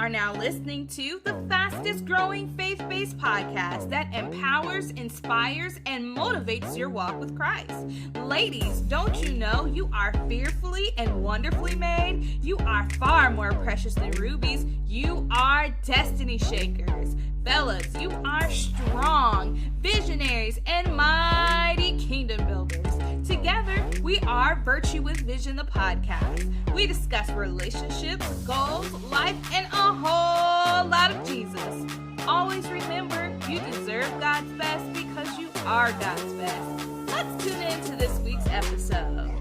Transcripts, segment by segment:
are now listening to the fastest growing faith-based podcast that empowers, inspires, and motivates your walk with Christ. Ladies, don't you know you are fearfully and wonderfully made? You are far more precious than rubies. You are destiny shakers. Fellas, you are strong, visionaries, and mighty kingdom builders. Together, we are Virtue with Vision, the podcast. We discuss relationships, goals, life, and a whole lot of Jesus. Always remember, you deserve God's best because you are God's best. Let's tune in to this week's episode.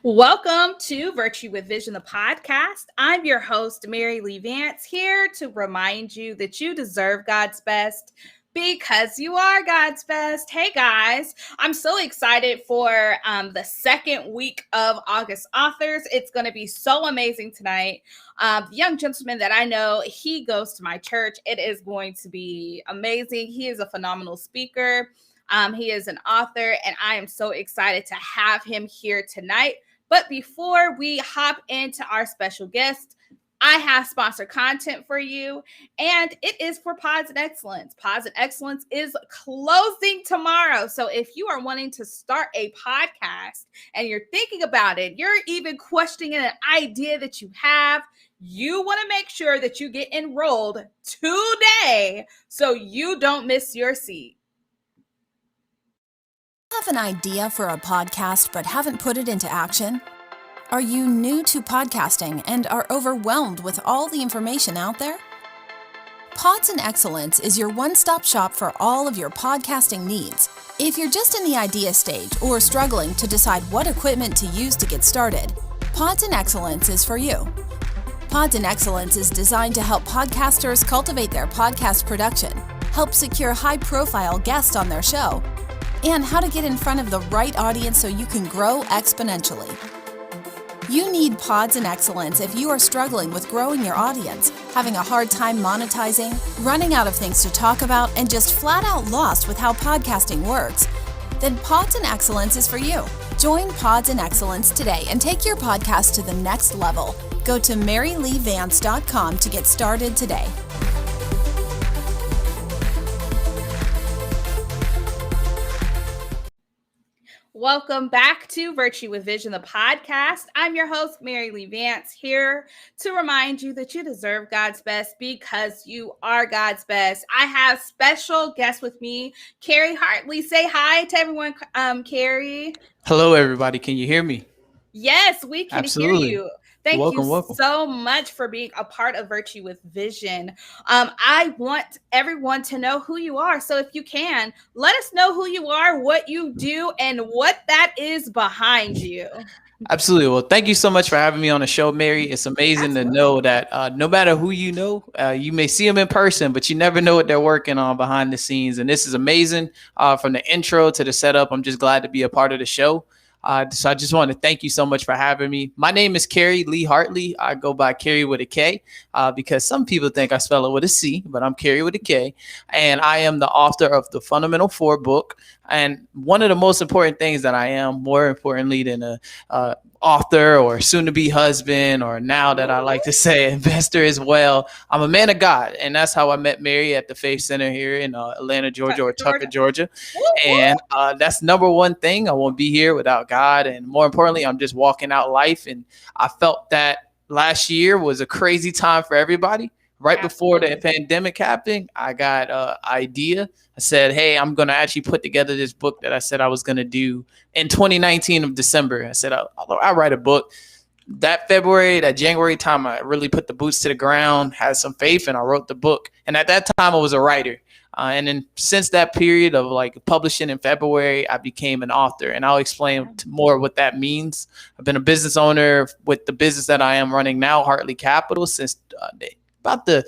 Welcome to Virtue with Vision, the podcast. I'm your host, Carrie Lee Vance, here to remind you that you deserve God's best because you are God's best. Hey guys, I'm so excited for the second week of August Authors. It's going to be so amazing tonight. The young gentleman that I know, he goes to my church. It is going to be amazing. He is a phenomenal speaker. He is an author, and I am so excited to have him here tonight. But before we hop into our special guest, I have sponsored content for you, and it is for Pods and Excellence. Pods and Excellence is closing tomorrow. So if you are wanting to start a podcast and you're thinking about it, you're even questioning an idea that you have, you want to make sure that you get enrolled today so you don't miss your seat. Have an idea for a podcast but haven't put it into action? Are you new to podcasting and are overwhelmed with all the information out there? Pods and Excellence is your one-stop shop for all of your podcasting needs. If you're just in the idea stage or struggling to decide what equipment to use to get started, Pods and Excellence is for you. Pods and Excellence is designed to help podcasters cultivate their podcast production, help secure high-profile guests on their show, and how to get in front of the right audience so you can grow exponentially. You need Pods and Excellence if you are struggling with growing your audience, having a hard time monetizing, running out of things to talk about, and just flat out lost with how podcasting works. Then Pods and Excellence is for you. Join Pods and Excellence today and take your podcast to the next level. Go to maryleevance.com to get started today. Welcome back to Virtue with Vision, the podcast. I'm your host, Carrie Lee Vance, here to remind you that you deserve God's best because you are God's best. I have special guests with me, Kerry Hartley. Say hi to everyone, Kerry. Hello, everybody. Can you hear me? Yes, we can Absolutely. hear you. Thank you so much for being a part of Virtue with Vision. I want everyone to know who you are. So if you can, let us know who you are, what you do, and what that is behind you. Absolutely. Well, thank you so much for having me on the show, Mary. It's amazing to know that no matter who you know, you may see them in person, but you never know what they're working on behind the scenes. And this is amazing from the intro to the setup. I'm just glad to be a part of the show. So I just want to thank you so much for having me. My name is Carrie Lee Hartley. I go by Carrie with a K because some people think I spell it with a C, but I'm Carrie with a K. And I am the author of the Fundamental 4 book. And one of the most important things that I am, more importantly than a author or soon-to-be husband, or now that I like to say investor as well, I'm a man of God. And that's how I met Mary at the Faith Center here in Atlanta, Georgia, or Tucker, Georgia. And that's number one thing. I won't be here without God. And more importantly, I'm just walking out life. And I felt that last year was a crazy time for everybody. Right before the pandemic happened, I got an idea. I said, hey, I'm going to actually put together this book that I said I was going to do in 2019 of December. I said, I'll write a book. That February, that January time, I really put the boots to the ground, had some faith, and I wrote the book. And at that time, I was a writer. And then since that period of like publishing in February, I became an author. And I'll explain more what that means. I've been a business owner with the business that I am running now, Hartley Capital, since about the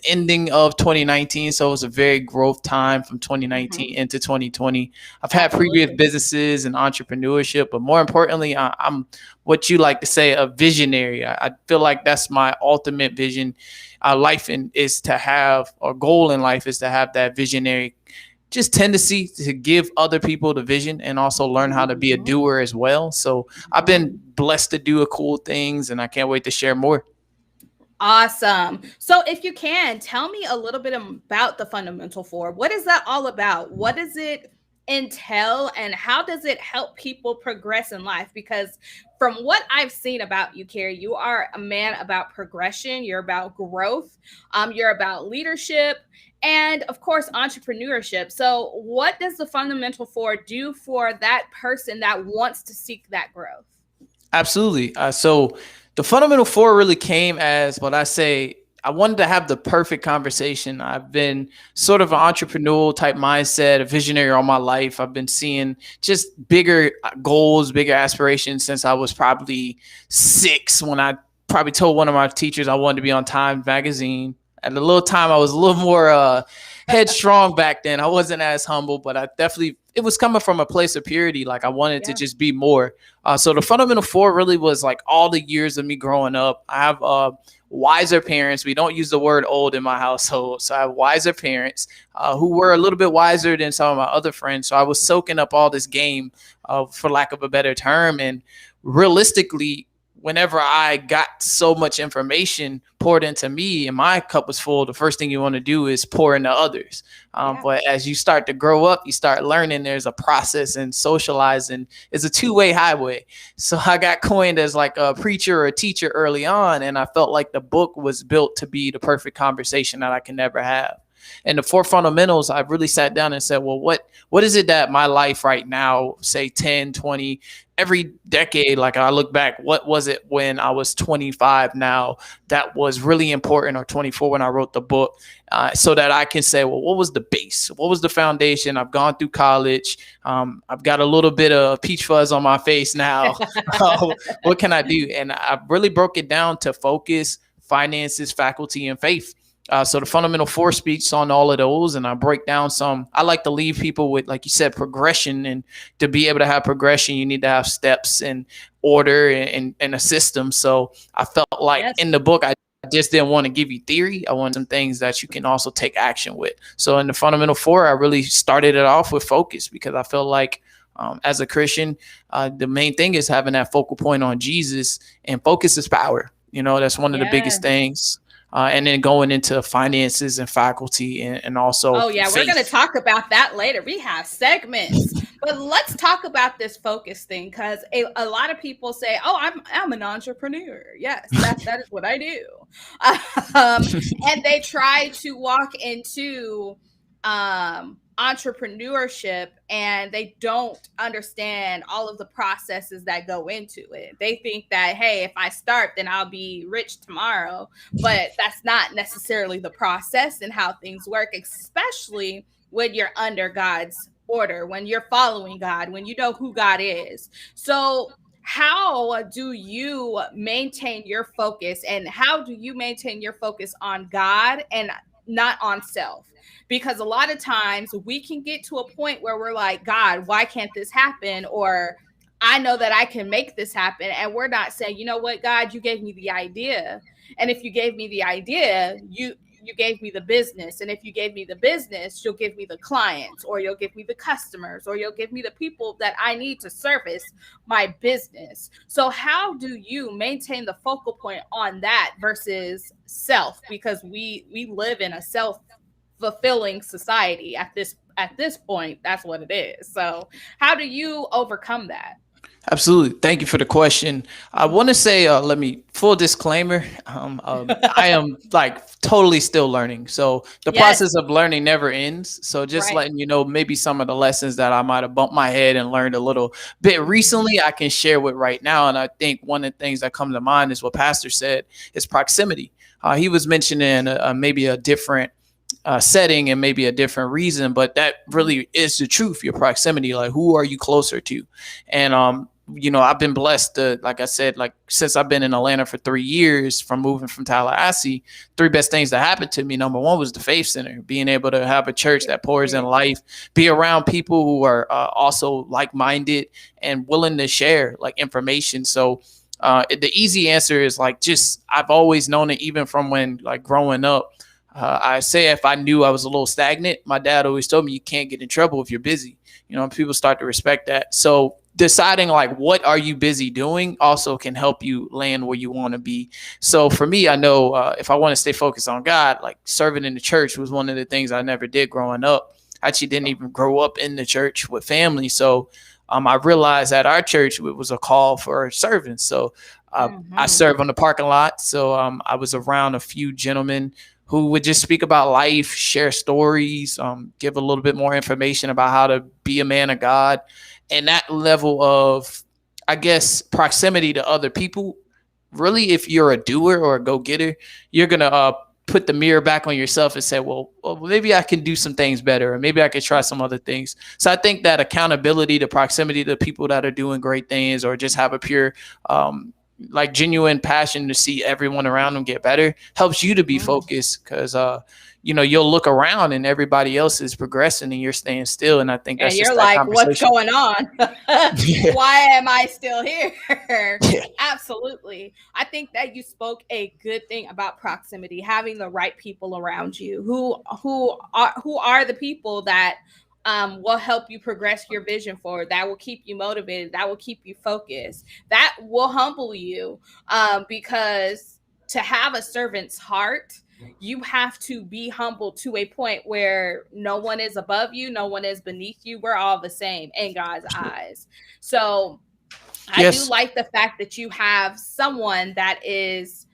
ending of 2019. So it was a very growth time from 2019 into 2020. I've had previous businesses and entrepreneurship, but more importantly, I'm what you like to say, a visionary. I feel like that's my ultimate vision. Life is to have, or goal in life is to have that visionary just tendency to give other people the vision and also learn how to be a doer as well. So I've been blessed to do cool things, and I can't wait to share more. Awesome. So, if you can, tell me a little bit about the Fundamental Four. What is that all about? What does it entail, and how does it help people progress in life? Because from what I've seen about you, Carrie, you are a man about progression. You're about growth. You're about leadership, and of course, entrepreneurship. So, what does the Fundamental Four do for that person that wants to seek that growth? Absolutely. So the fundamental four really came as what I say. I wanted to have the perfect conversation. I've been sort of an entrepreneurial type mindset, a visionary all my life. I've been seeing just bigger goals, bigger aspirations since I was probably 6, when I probably told one of my teachers I wanted to be on Time magazine. At a little time, I was a little more headstrong back then. I wasn't as humble, but I definitely, it was coming from a place of purity. Like I wanted to just be more. So the fundamental four really was like all the years of me growing up. I have wiser parents. We don't use the word old in my household. So I have wiser parents who were a little bit wiser than some of my other friends. So I was soaking up all this game, for lack of a better term. And realistically, whenever I got so much information poured into me and my cup was full, the first thing you want to do is pour into others. But as you start to grow up, you start learning there's a process, and socializing is a two-way highway. So I got coined as like a preacher or a teacher early on, and I felt like the book was built to be the perfect conversation that I can never have. And the four fundamentals, I really sat down and said, well, what is it that my life right now, say 10, 20, every decade, like I look back, what was it when I was 25 now that was really important, or 24 when I wrote the book, so that I can say, well, what was the base? What was the foundation? I've gone through college. I've got a little bit of peach fuzz on my face now. What can I do? And I really broke it down to focus, finances, faculty, and faith. So the fundamental four speaks on all of those, and I break down some. I like to leave people with, like you said, progression, and to be able to have progression, you need to have steps and order and a system. So I felt like in the book, I just didn't want to give you theory. I want some things that you can also take action with. So in the fundamental four, I really started it off with focus, because I feel like as a Christian, the main thing is having that focal point on Jesus, and focus is power. That's one of the biggest things. And then going into finances and faculty, and also faith. We're going to talk about that later. We have segments, but let's talk about this focus thing, because a lot of people say, "Oh, I'm an entrepreneur." Yes, that is what I do, and they try to walk into entrepreneurship, and they don't understand all of the processes that go into it. They think that, hey, if I start, then I'll be rich tomorrow, but that's not necessarily the process and how things work, especially when you're under God's order, when you're following God, when you know who God is. So how do you maintain your focus, and how do you maintain your focus on God and not on self? Because a lot of times we can get to a point where we're like, God, why can't this happen? Or I know that I can make this happen. And we're not saying, you know what, God, you gave me the idea. And if you gave me the idea, you gave me the business. And if you gave me the business, you'll give me the clients, or you'll give me the customers, or you'll give me the people that I need to service my business. So how do you maintain the focal point on that versus self? Because we live in a self-fulfilling society at this point. That's what it is. So how do you overcome that? Absolutely. Thank you for the question. I want to say, let me full disclaimer. I am like totally still learning. So the process of learning never ends. So just letting you know, maybe some of the lessons that I might have bumped my head and learned a little bit recently, I can share with right now. And I think one of the things that comes to mind is what Pastor said, is proximity. He was mentioning maybe a different setting and maybe a different reason, but that really is the truth. Your proximity, like who are you closer to? And I've been blessed to, like I said, like since I've been in Atlanta for 3 years, from moving from Tallahassee, 3 best things that happened to me. Number one was the Faith Center, being able to have a church that pours in life, be around people who are also like-minded and willing to share like information. So the easy answer is like, just, I've always known it, even from when like growing up. I say if I knew I was a little stagnant, my dad always told me you can't get in trouble if you're busy. People start to respect that. So deciding like what are you busy doing also can help you land where you want to be. So for me, I know if I want to stay focused on God, like serving in the church was one of the things I never did growing up. I actually didn't even grow up in the church with family. So I realized at our church it was a call for servants. So I serve on the parking lot. So I was around a few gentlemen who would just speak about life, share stories, give a little bit more information about how to be a man of God. And that level of, I guess, proximity to other people, really, if you're a doer or a go-getter, you're going to put the mirror back on yourself and say, well, maybe I can do some things better, or maybe I could try some other things. So I think that accountability, the proximity to people that are doing great things or just have a pure like genuine passion to see everyone around them get better helps you to be focused, because you'll look around and everybody else is progressing and you're staying still. And I think that's and you're just like, what's going on? Yeah. Why am I still here? Yeah. Absolutely. I think that you spoke a good thing about proximity, having the right people around you who are the people that will help you progress your vision forward, that will keep you motivated, that will keep you focused, that will humble you, because to have a servant's heart, you have to be humble to a point where no one is above you, no one is beneath you. We're all the same in God's eyes. So I do like the fact that you have someone that is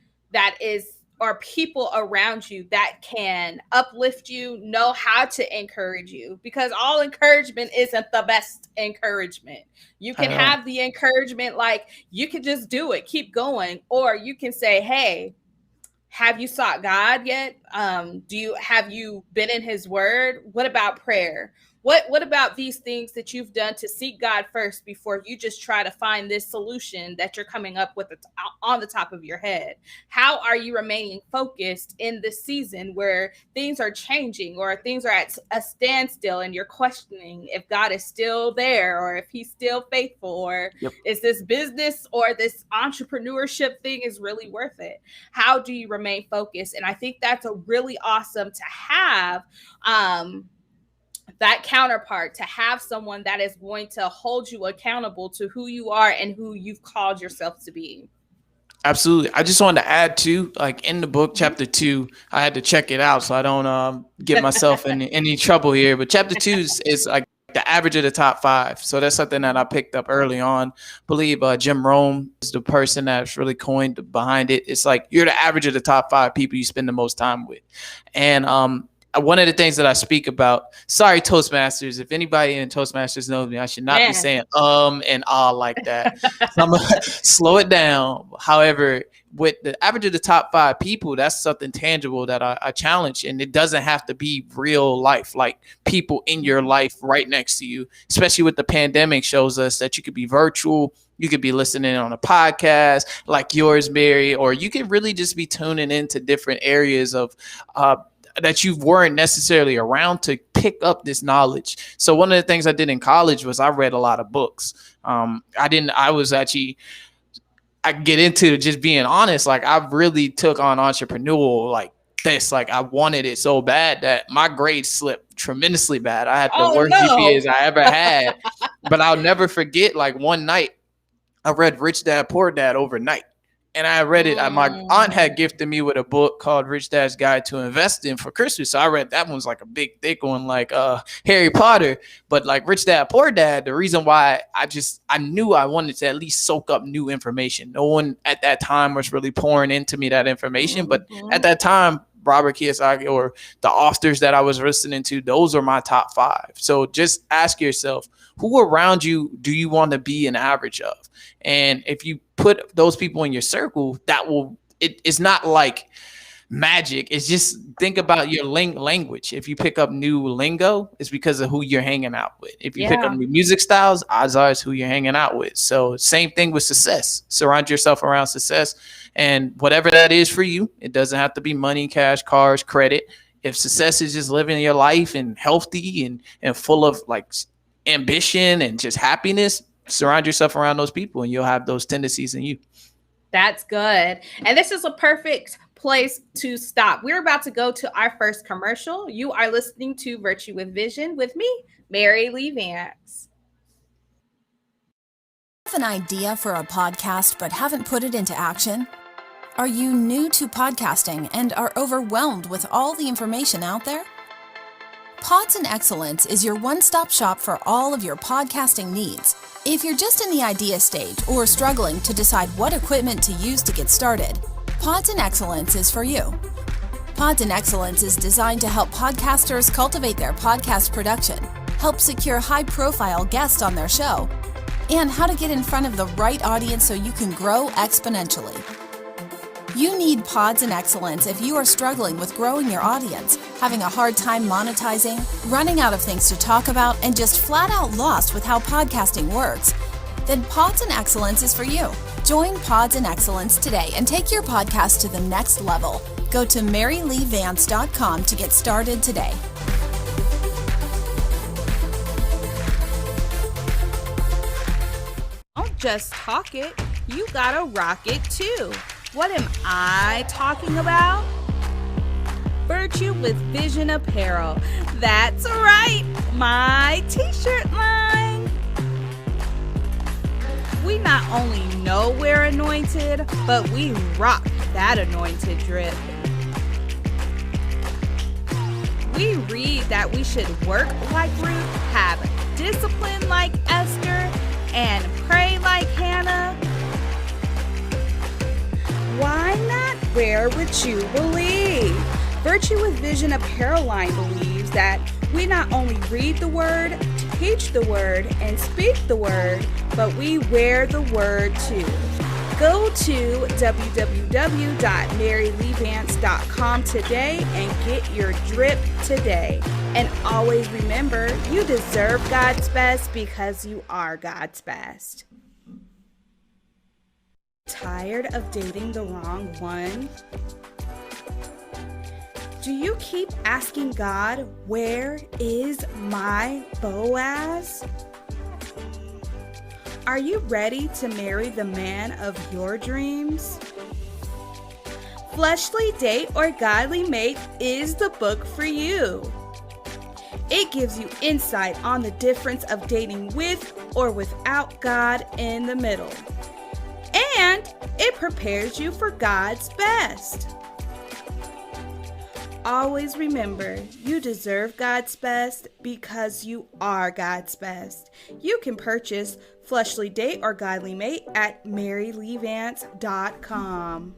or people around you that can uplift you, know how to encourage you, because all encouragement isn't the best encouragement. You can have the encouragement like you can just do it, keep going, or you can say, hey, have you sought God yet? Have you been in his word? What about prayer? What about these things that you've done to seek God first before you just try to find this solution that you're coming up with on the top of your head? How are you remaining focused in this season where things are changing or things are at a standstill and you're questioning if God is still there or if he's still faithful, or is this business or this entrepreneurship thing is really worth it? How do you remain focused? And I think that's a really awesome to have, that counterpart, to have someone that is going to hold you accountable to who you are and who you've called yourself to be. Absolutely. I just wanted to add too, like in the book, chapter 2, I had to check it out so I don't get myself in any trouble here. But chapter 2 is like the average of the top 5. So that's something that I picked up early on. I believe Jim Rome is the person that's really coined behind it. It's like you're the average of the top 5 people you spend the most time with. And one of the things that I speak about, sorry, Toastmasters, if anybody in Toastmasters knows me, I should not be saying and like that. So I'm going to slow it down. However, with the average of the top 5 people, that's something tangible that I challenge. And it doesn't have to be real life, like people in your life right next to you, especially with the pandemic shows us that you could be virtual. You could be listening on a podcast like yours, Mary, or you could really just be tuning into different areas of that you weren't necessarily around to pick up this knowledge. So one of the things I did in college was I read a lot of books. I get into just being honest. Like I really took on entrepreneurial like this. Like I wanted it so bad that my grades slipped tremendously bad. I had the worst GPAs I ever had. But I'll never forget, like one night I read Rich Dad Poor Dad overnight. And I read it. My aunt had gifted me with a book called Rich Dad's Guide to Investing for Christmas. So I read that one's like a big, thick one, like Harry Potter. But like Rich Dad Poor Dad, the reason why I knew I wanted to at least soak up new information. No one at that time was really pouring into me that information. But at that time, Robert Kiyosaki or the authors that I was listening to, those are my top 5. So just ask yourself, who around you do you want to be an average of? And if you put those people in your circle, it's not like magic. It's just think about your language. If you pick up new lingo, it's because of who you're hanging out with. If you pick up new music styles, odds are it's who you're hanging out with. So same thing with success. Surround yourself around success. And whatever that is for you, it doesn't have to be money, cash, cars, credit. If success is just living your life and healthy and full of like ambition and just happiness, surround yourself around those people and you'll have those tendencies in you. That's good. And this is a perfect place to stop. We're about to go to our first commercial. You are listening to Virtue with Vision with me, Mary Lee Vance. Have an idea for a podcast but haven't put it into action? Are you new to podcasting and are overwhelmed with all the information out there? Pods and Excellence is your one-stop shop for all of your podcasting needs. If you're just in the idea stage or struggling to decide what equipment to use to get started, Pods and Excellence is for you. Pods and Excellence is designed to help podcasters cultivate their podcast production, help secure high-profile guests on their show, and how to get in front of the right audience so you can grow exponentially. You need Pods and Excellence if you are struggling with growing your audience, having a hard time monetizing, running out of things to talk about, and just flat out lost with how podcasting works. Then Pods and Excellence is for you. Join Pods and Excellence today and take your podcast to the next level. Go to maryleevance.com to get started today. Don't just talk it, you gotta rock it too. What am I talking about? Virtue with Vision Apparel. That's right, my t-shirt line. We not only know we're anointed, but we rock that anointed drip. We read that we should work like Ruth, have discipline like Esther, and pray like Hannah. Why not wear what you believe? Virtue with Vision Apparel line believes that we not only read the word, teach the word, and speak the word, but we wear the word too. Go to www.maryleevance.com today and get your drip today. And always remember, you deserve God's best because you are God's best. Tired of dating the wrong one? Do you keep asking God, where is my Boaz? Are you ready to marry the man of your dreams? Fleshly Date or Godly Mate is the book for you. It gives you insight on the difference of dating with or without God in the middle. And it prepares you for God's best. Always remember, you deserve God's best because you are God's best. You can purchase Fleshly Date or Godly Mate at maryleevance.com.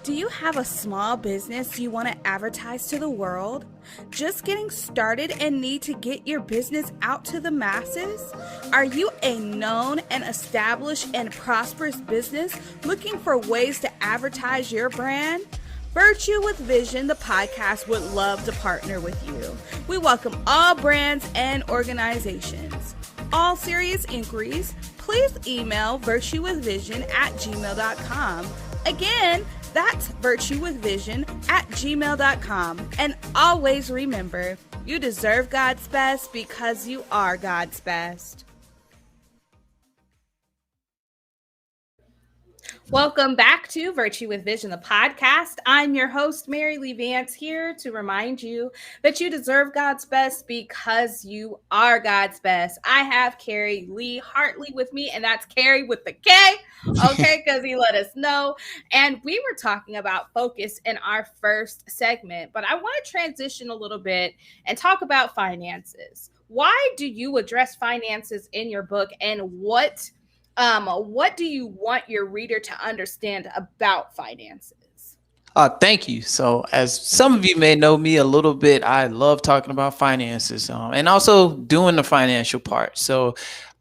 Do you have a small business you want to advertise to the world? Just getting started and need to get your business out to the masses? Are you a known and established and prosperous business looking for ways to advertise your brand? Virtue with Vision, the podcast, would love to partner with you. We welcome all brands and organizations. All serious inquiries, please email virtuewithvision@gmail.com. Again, that's virtuewithvision@gmail.com. And always remember, you deserve God's best because you are God's best. Welcome back to Virtue with Vision, the podcast. I'm your host, Mary Lee Vance, here to remind you that you deserve God's best because you are God's best. I have Carrie Lee Hartley with me, and that's Carrie with the K, okay, because he let us know. And we were talking about focus in our first segment, but I want to transition a little bit and talk about finances. Why do you address finances in your book, and what do you want your reader to understand about finances? Thank you. So, as some of you may know me a little bit, I love talking about finances and also doing the financial part. So,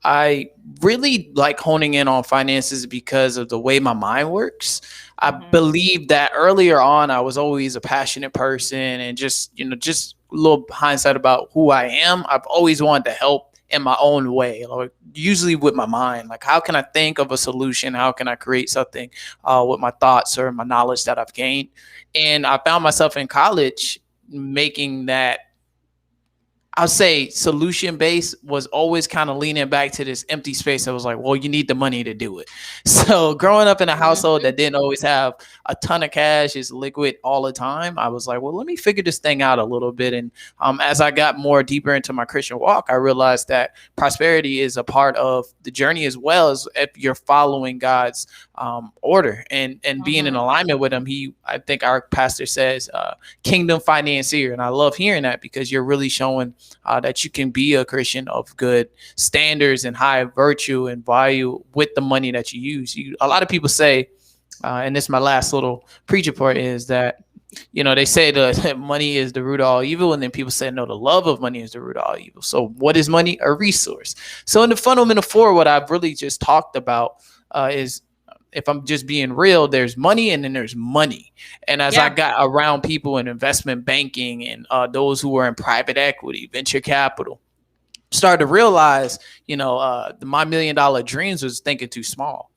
I really like honing in on finances because of the way my mind works. I believe that earlier on, I was always a passionate person, and just a little hindsight about who I am. I've always wanted to help in my own way, like usually with my mind. Like, how can I think of a solution? How can I create something with my thoughts or my knowledge that I've gained? And I found myself in college making that I'll say solution based was always kind of leaning back to this empty space. I was like, well, you need the money to do it. So growing up in a household Mhm. that didn't always have a ton of cash, is liquid all the time, I was like, well, let me figure this thing out a little bit. And as I got more deeper into my Christian walk, I realized that prosperity is a part of the journey as well as if you're following God's order and being in Mhm. alignment with him. I think our pastor says, kingdom financier. And I love hearing that because you're really showing that you can be a Christian of good standards and high virtue and value with the money that you use. A lot of people say, and this is my last little preacher part, is that they say that money is the root of all evil, and then people say no, the love of money is the root of all evil. So what is money? A resource. So in the fundamental four, what I've really just talked about is, if I'm just being real, there's money and then there's money. And as I Yeah. got around people in investment banking and those who were in private equity, venture capital, started to realize, my $1 million dreams was thinking too small.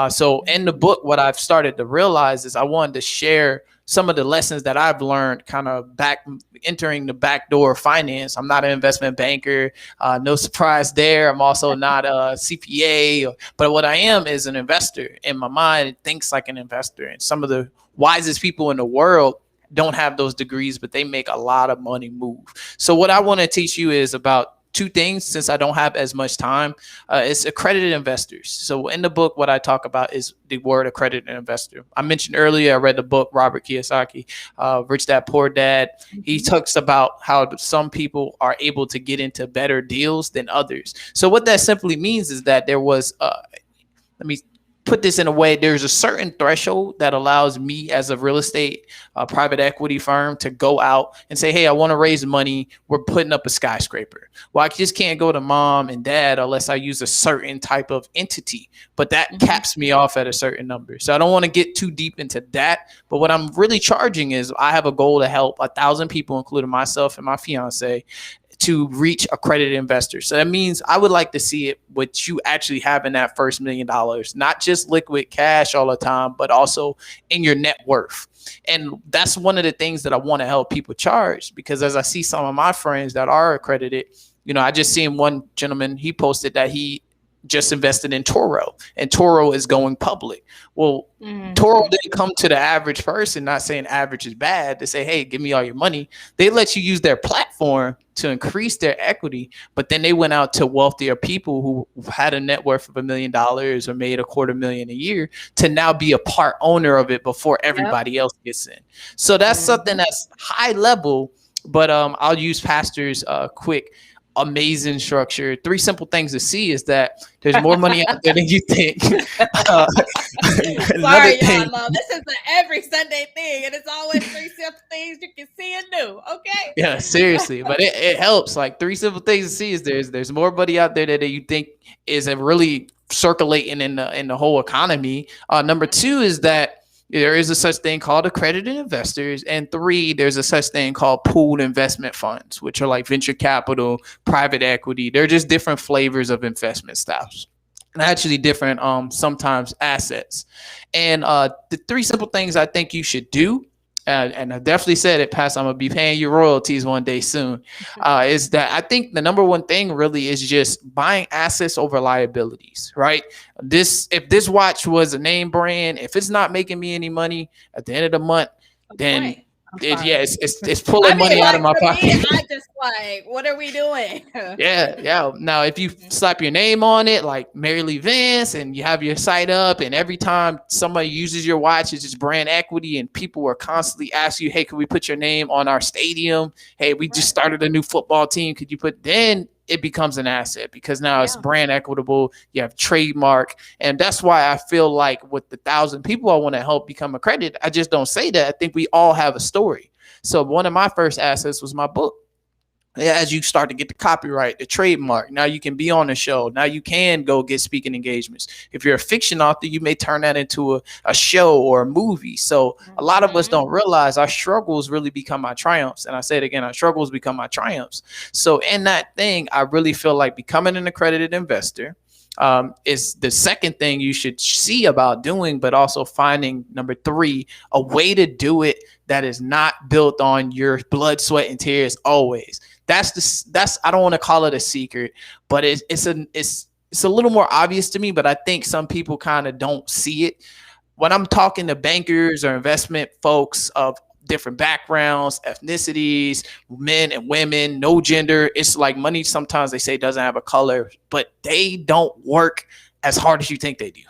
So in the book, what I've started to realize is I wanted to share some of the lessons that I've learned kind of back entering the back door of finance. I'm not an investment banker. No surprise there. I'm also not a CPA, but what I am is an investor. In my mind, it thinks like an investor. And some of the wisest people in the world don't have those degrees, but they make a lot of money move. So what I want to teach you is about two things, since I don't have as much time. It's accredited investors. So in the book, what I talk about is the word accredited investor. I mentioned earlier, I read the book, Robert Kiyosaki, Rich Dad, Poor Dad. He talks about how some people are able to get into better deals than others. So what that simply means is that there was, let me put this in a way, there's a certain threshold that allows me as a real estate private equity firm to go out and say, hey, I want to raise money. We're putting up a skyscraper. Well, I just can't go to mom and dad unless I use a certain type of entity, but that caps me off at a certain number. So I don't want to get too deep into that. But what I'm really charging is I have a goal to help 1,000 people, including myself and my fiance, to reach accredited investors. So that means I would like to see it with you actually having that first $1 million, not just liquid cash all the time, but also in your net worth. And that's one of the things that I want to help people charge, because as I see some of my friends that are accredited, I just seen one gentleman, he posted that he just invested in Toro, and Toro is going public. Well, Toro didn't come to the average person, not saying average is bad, to say, hey, give me all your money. They let you use their platform to increase their equity, but then they went out to wealthier people who had a net worth of $1 million or made $250,000 a year to now be a part owner of it before everybody else gets in. So that's something that's high level, but I'll use Pastor's quick amazing structure. 3 simple things to see is that there's more money out there than you think. Sorry, y'all. This is an every Sunday thing, and it's always 3 simple things you can see and do. Okay. Yeah, seriously, but it helps. Like 3 simple things to see is there's more money out there that you think is really circulating in the whole economy. Number 2 is that there is a such thing called accredited investors. And 3, there's a such thing called pooled investment funds, which are like venture capital, private equity. They're just different flavors of investment styles, and actually different sometimes assets. And the 3 simple things I think you should do, and I definitely said it, Pastor, I'm going to be paying you royalties one day soon, is that I think the number one thing really is just buying assets over liabilities, right? If this watch was a name brand, if it's not making me any money at the end of the month, then it's pulling money out of my pocket. I just like, what are we doing? Yeah. Now, if you slap your name on it, like Mary Lee Vance, and you have your site up, and every time somebody uses your watch, it's just brand equity, and people are constantly asking you, hey, could we put your name on our stadium? Hey, we just started a new football team. Could you then it becomes an asset, because now it's brand equitable. You have trademark. And that's why I feel like with the 1,000 people I want to help become accredited, I just don't say that. I think we all have a story. So one of my first assets was my book. As you start to get the copyright, the trademark, now you can be on the show. Now you can go get speaking engagements. If you're a fiction author, you may turn that into a show or a movie. So a lot of us don't realize our struggles really become our triumphs. And I say it again, our struggles become our triumphs. So in that thing, I really feel like becoming an accredited investor is the second thing you should see about doing, but also finding, number 3, a way to do it that is not built on your blood, sweat, and tears always. that's I don't want to call it a secret, but it's a little more obvious to me, but I think some people kind of don't see it. When I'm talking to bankers or investment folks of different backgrounds, ethnicities, men and women, no gender, it's like money sometimes they say doesn't have a color, but they don't work as hard as you think they do.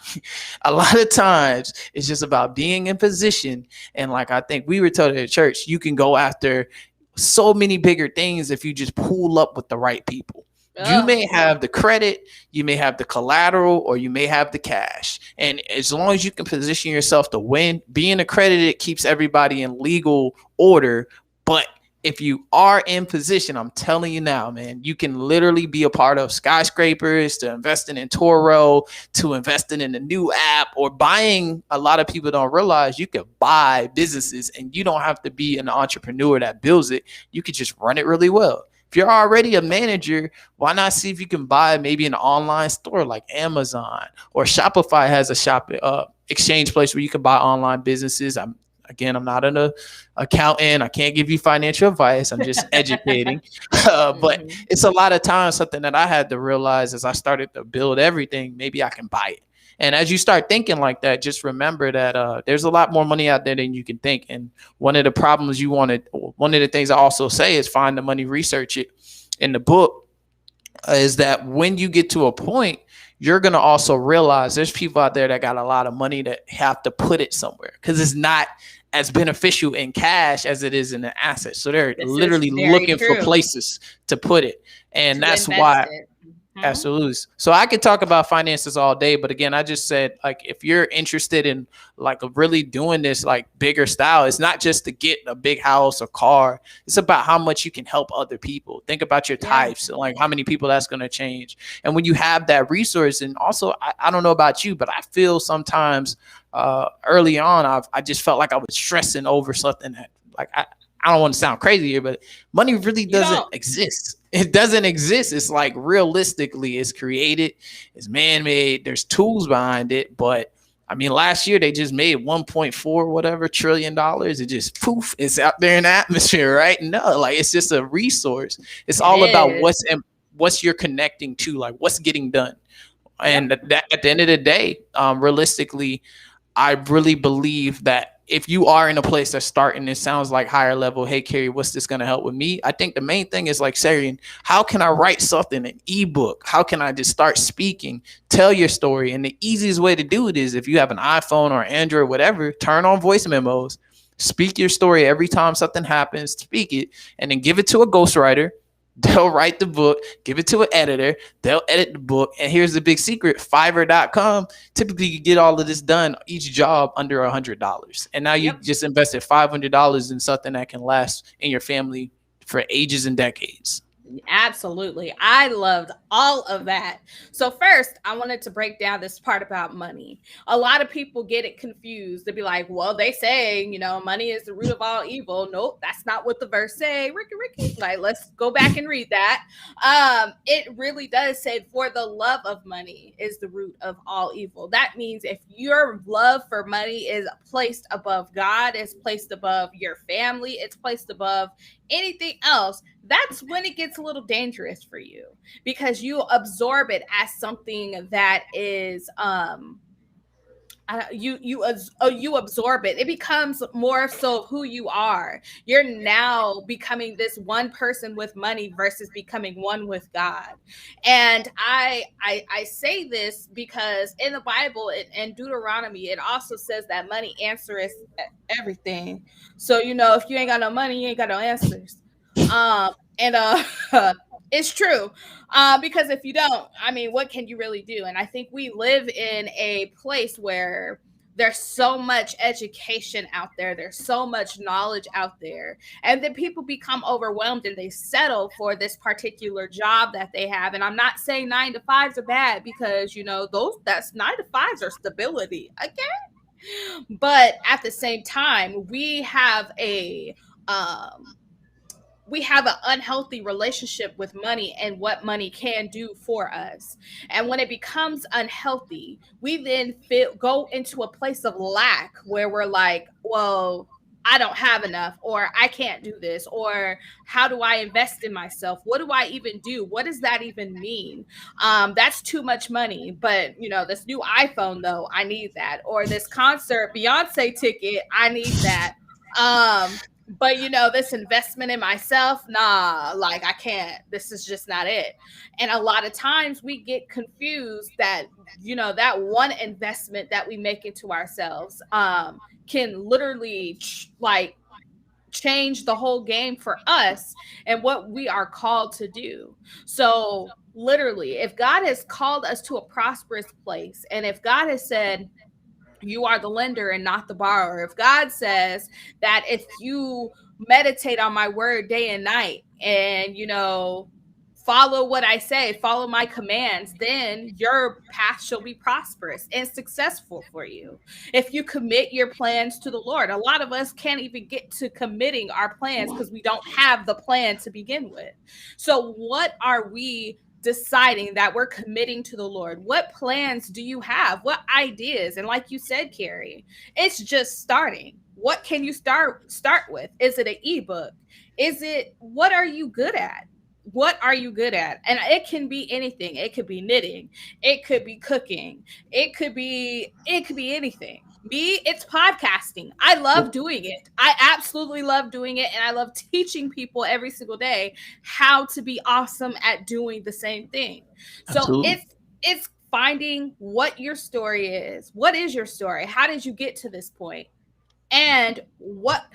A lot of times it's just about being in position. And like I think we were told at church, you can go after so many bigger things if you just pull up with the right people. You may have the credit, you may have the collateral, or you may have the cash. And as long as you can position yourself to win, being accredited keeps everybody in legal order. But if you are in position, I'm telling you now, man, you can literally be a part of skyscrapers, to investing in Toro, to investing in a new app, or buying. A lot of people don't realize you can buy businesses and you don't have to be an entrepreneur that builds it. You could just run it really well. If you're already a manager, why not see if you can buy maybe an online store like Amazon, or Shopify has a exchange place where you can buy online businesses. I'm not an accountant. I can't give you financial advice. I'm just educating. But it's a lot of times something that I had to realize as I started to build everything, maybe I can buy it. And as you start thinking like that, just remember that there's a lot more money out there than you can think. And one of the problems one of the things I also say is find the money, research it in the book, is that when you get to a point, you're going to also realize there's people out there that got a lot of money that have to put it somewhere because it's not as beneficial in cash as it is in an asset. So they're literally looking for places to put it. And that's why. Absolutely. So I could talk about finances all day, but again, I just said, like, if you're interested in like really doing this like bigger style, it's not just to get a big house or car. It's about how much you can help other people. Think about your types, like how many people that's going to change. And when you have that resource, and also, I don't know about you, but I feel sometimes early on, I just felt like I was stressing over something that like, I don't want to sound crazy here, but money really doesn't exist. It doesn't exist. It's like realistically, it's created, it's man-made. There's tools behind it, but I mean, last year they just made 1.4 whatever $trillion. It just poof, it's out there in the atmosphere, right? No, like it's just a resource. It's all about what's you're connecting to, like what's getting done. And that at the end of the day, realistically, I really believe that if you are in a place that's starting, it sounds like higher level. Hey, Kerry, what's this going to help with me? I think the main thing is like saying, how can I write something, an ebook? How can I just start speaking, tell your story? And the easiest way to do it is if you have an iPhone or Android, whatever, turn on voice memos, speak your story every time something happens, speak it, and then give it to a ghostwriter. They'll write the book, give it to an editor, they'll edit the book. And here's the big secret, Fiverr.com, typically you get all of this done, each job under $100. And now you just invested $500 in something that can last in your family for ages and decades. Absolutely. I loved all of that. So first, I wanted to break down this part about money. A lot of people get it confused. They'll be like, well, they say, money is the root of all evil. Nope, that's not what the verse say. Ricky. Like, let's go back and read that. It really does say, for the love of money is the root of all evil. That means if your love for money is placed above God, it's placed above your family, it's placed above anything else, that's when it gets a little dangerous for you, because you absorb it as something that is you absorb it. It becomes more so who you are. You're now becoming this one person with money versus becoming one with God. And I say this because in the Bible, in Deuteronomy, it also says that money answers everything. So if you ain't got no money, you ain't got no answers. And it's true. Because if you don't, I mean, what can you really do? And I think we live in a place where there's so much education out there. There's so much knowledge out there. And then people become overwhelmed and they settle for this particular job that they have. And I'm not saying 9 to 5s are bad, because, that's 9 to 5s are stability. Okay. But at the same time, we have an unhealthy relationship with money and what money can do for us. And when it becomes unhealthy, we then go into a place of lack where we're like, well, I don't have enough, or I can't do this, or how do I invest in myself? What do I even do? What does that even mean? That's too much money. But, this new iPhone, though, I need that. Or this concert, Beyonce ticket, I need that. But, this investment in myself, nah, like I can't. This is just not it. And a lot of times we get confused that, that one investment that we make into ourselves, can literally change the whole game for us and what we are called to do. So literally, if God has called us to a prosperous place, and if God has said, you are the lender and not the borrower. If God says that if you meditate on my word day and night and, follow what I say, follow my commands, then your path shall be prosperous and successful for you. If you commit your plans to the Lord, a lot of us can't even get to committing our plans because we don't have the plan to begin with. So what are we deciding that we're committing to the Lord? What plans do you have? What ideas? And like you said, Carrie, it's just starting. What can you start with? Is it an ebook? What are you good at? What are you good at? And it can be anything. It could be knitting. It could be cooking. It could be anything. Me, it's podcasting. I love doing it. I absolutely love doing it. And I love teaching people every single day how to be awesome at doing the same thing. So it's finding what your story is. What is your story? How did you get to this point? And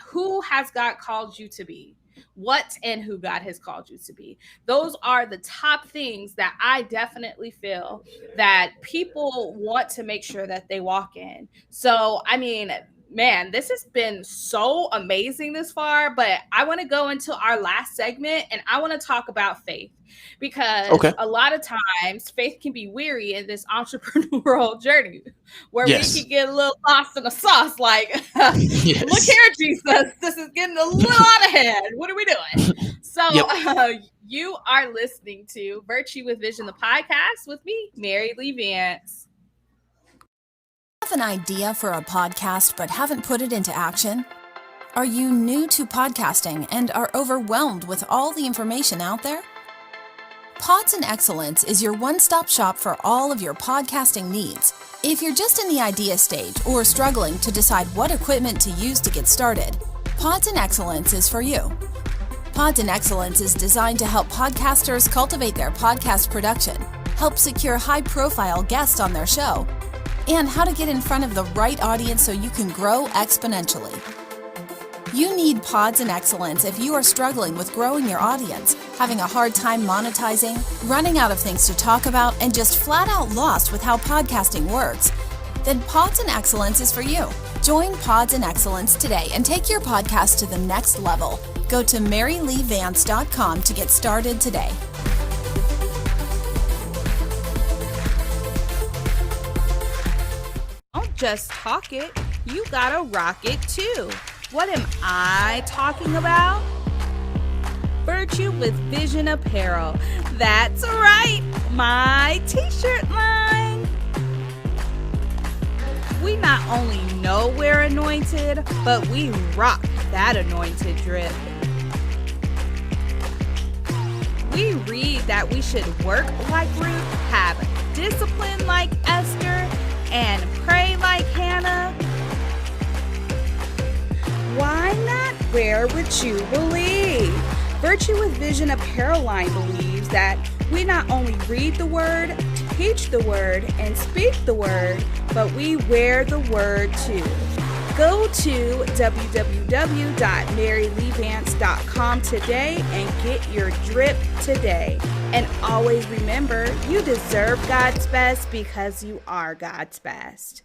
who has God called you to be? What and who God has called you to be. Those are the top things that I definitely feel that people want to make sure that they walk in. So, I mean, man, this has been so amazing this far, but I want to go into our last segment and I want to talk about faith, because a lot of times faith can be weary in this entrepreneurial journey where we can get a little lost in the sauce. Like, look here, Jesus, this is getting a little out of hand. What are we doing? So you are listening to Virtue with Vision, the podcast with me, Mary Lee Vance. Have an idea for a podcast but haven't put it into action? Are you new to podcasting and are overwhelmed with all the information out there? Pods and Excellence is your one-stop shop for all of your podcasting needs. If you're just in the idea stage or struggling to decide what equipment to use to get started, Pods and Excellence is for you. Pods and Excellence is designed to help podcasters cultivate their podcast production, help secure high-profile guests on their show, and how to get in front of the right audience so you can grow exponentially. You need Pods and Excellence if you are struggling with growing your audience, having a hard time monetizing, running out of things to talk about, and just flat out lost with how podcasting works. Then Pods and Excellence is for you. Join Pods and Excellence today and take your podcast to the next level. Go to maryleevance.com to get started today. Don't just talk it, you gotta rock it too. What am I talking about? Virtue with Vision Apparel. That's right, my t-shirt line. We not only know we're anointed, but we rock that anointed drip. We read that we should work like Ruth, have discipline like Esther, and pray like Hannah. Why not wear what you believe? Virtue with Vision Apparel line believes that we not only read the word, teach the word, and speak the word, but we wear the word too. Go to www.maryleevance.com today and get your drip today. And always remember, you deserve God's best because you are God's best.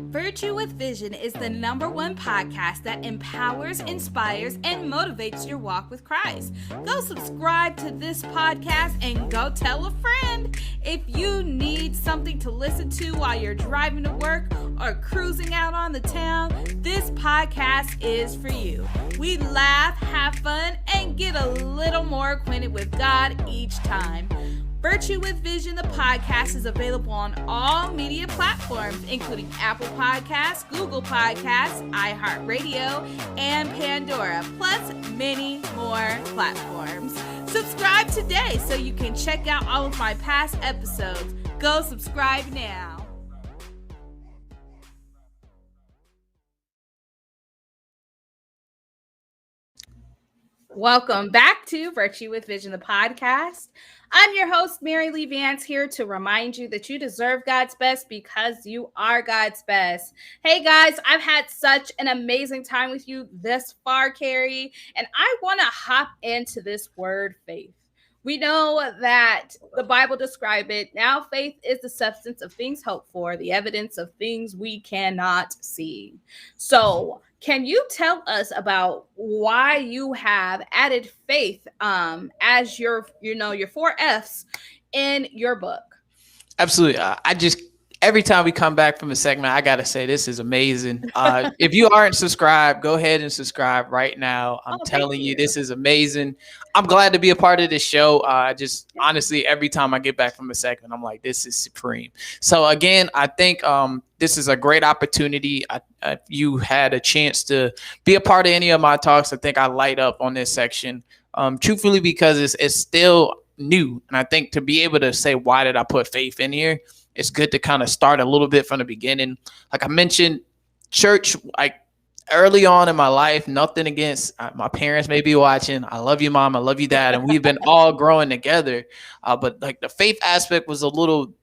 Virtue with Vision is the #1 podcast that empowers, inspires, and motivates your walk with Christ. Go subscribe to this podcast and go tell a friend. If you need something to listen to while you're driving to work or cruising out on the town, this podcast is for you. We laugh, have fun, and get a little more acquainted with God each time. Virtue with Vision, the podcast, is available on all media platforms, including Apple Podcasts, Google Podcasts, iHeartRadio, and Pandora, plus many more platforms. Subscribe today so you can check out all of my past episodes. Go subscribe now. Welcome back to Virtue with Vision, the podcast. I'm your host, Mary Lee Vance, here to remind you that you deserve God's best because you are God's best. Hey guys, I've had such an amazing time with you this far, Carrie, and I want to hop into this word faith. We know that the Bible describes it. Now faith is the substance of things hoped for, the evidence of things we cannot see. So can you tell us about why you have added faith as your 4 F's in your book? Absolutely. Every time we come back from a segment, I got to say, this is amazing. If you aren't subscribed, go ahead and subscribe right now. I'm telling you, this is amazing. I'm glad to be a part of this show. Honestly, every time I get back from a segment, I'm like, this is supreme. So again, I think this is a great opportunity. If you had a chance to be a part of any of my talks, I think I light up on this section, truthfully, because it's still new. And I think to be able to say, why did I put faith in here? It's good to kind of start a little bit from the beginning. Like I mentioned, church, like early on in my life, nothing against my parents may be watching. I love you, Mom. I love you, Dad. And we've been all growing together. But like the faith aspect was a little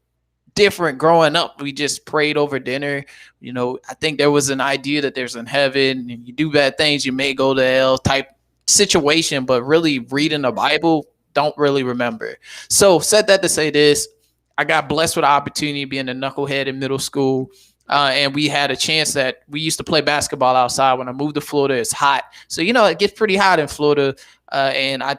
different growing up. We just prayed over dinner. I think there was an idea that there's in heaven and you do bad things, you may go to hell type situation, but really reading the Bible, don't really remember. So said that to say this. I got blessed with the opportunity of being a knucklehead in middle school. And we had a chance that we used to play basketball outside. When I moved to Florida, it's hot. So, it gets pretty hot in Florida. And I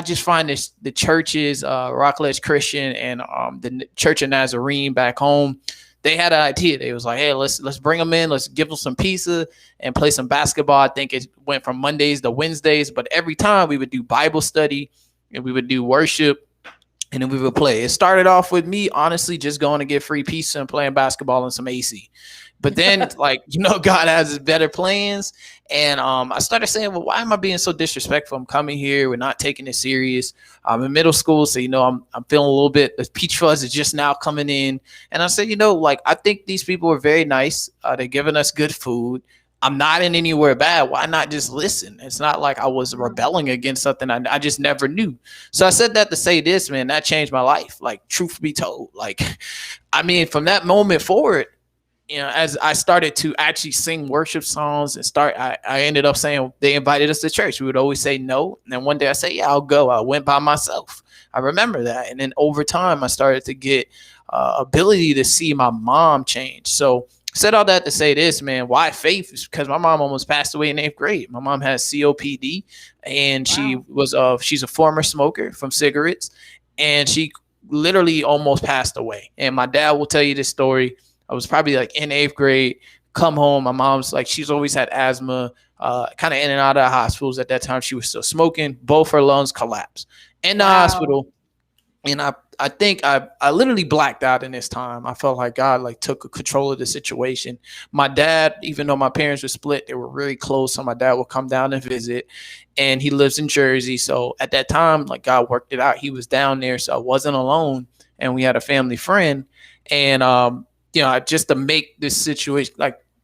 just find the churches, Rockledge Christian and the Church of Nazarene back home, they had an idea. They was like, hey, let's bring them in. Let's give them some pizza and play some basketball. I think it went from Mondays to Wednesdays. But every time we would do Bible study and we would do worship. And then we would play. It started off with me, honestly, just going to get free pizza and playing basketball and some AC. But then, God has his better plans. And I started saying, well, why am I being so disrespectful? I'm coming here. We're not taking it serious. I'm in middle school. So, I'm feeling a little bit, the peach fuzz is just now coming in. And I said, I think these people are very nice. They're giving us good food. I'm not in anywhere bad. Why not just listen? It's not like I was rebelling against something I just never knew. So I said that to say this, man, that changed my life. Like, truth be told, from that moment forward, as I started to actually sing worship songs and I ended up saying they invited us to church. We would always say no. And then one day I said, yeah, I'll go. I went by myself. I remember that. And then over time, I started to get ability to see my mom change. So said all that to say this, man. Why faith? Is because my mom almost passed away in 8th grade. My mom has COPD, and she's a former smoker from cigarettes, and she literally almost passed away. And my dad will tell you this story. I was probably in 8th grade, come home. My mom's she's always had asthma, kind of in and out of the hospitals. At that time, she was still smoking. Both her lungs collapsed in the hospital. And I think I literally blacked out in this time. I felt like God took control of the situation. My dad, even though my parents were split, they were really close. So my dad would come down and visit, and he lives in Jersey. So at that time, God worked it out. He was down there, so I wasn't alone, and we had a family friend. And just to make this situation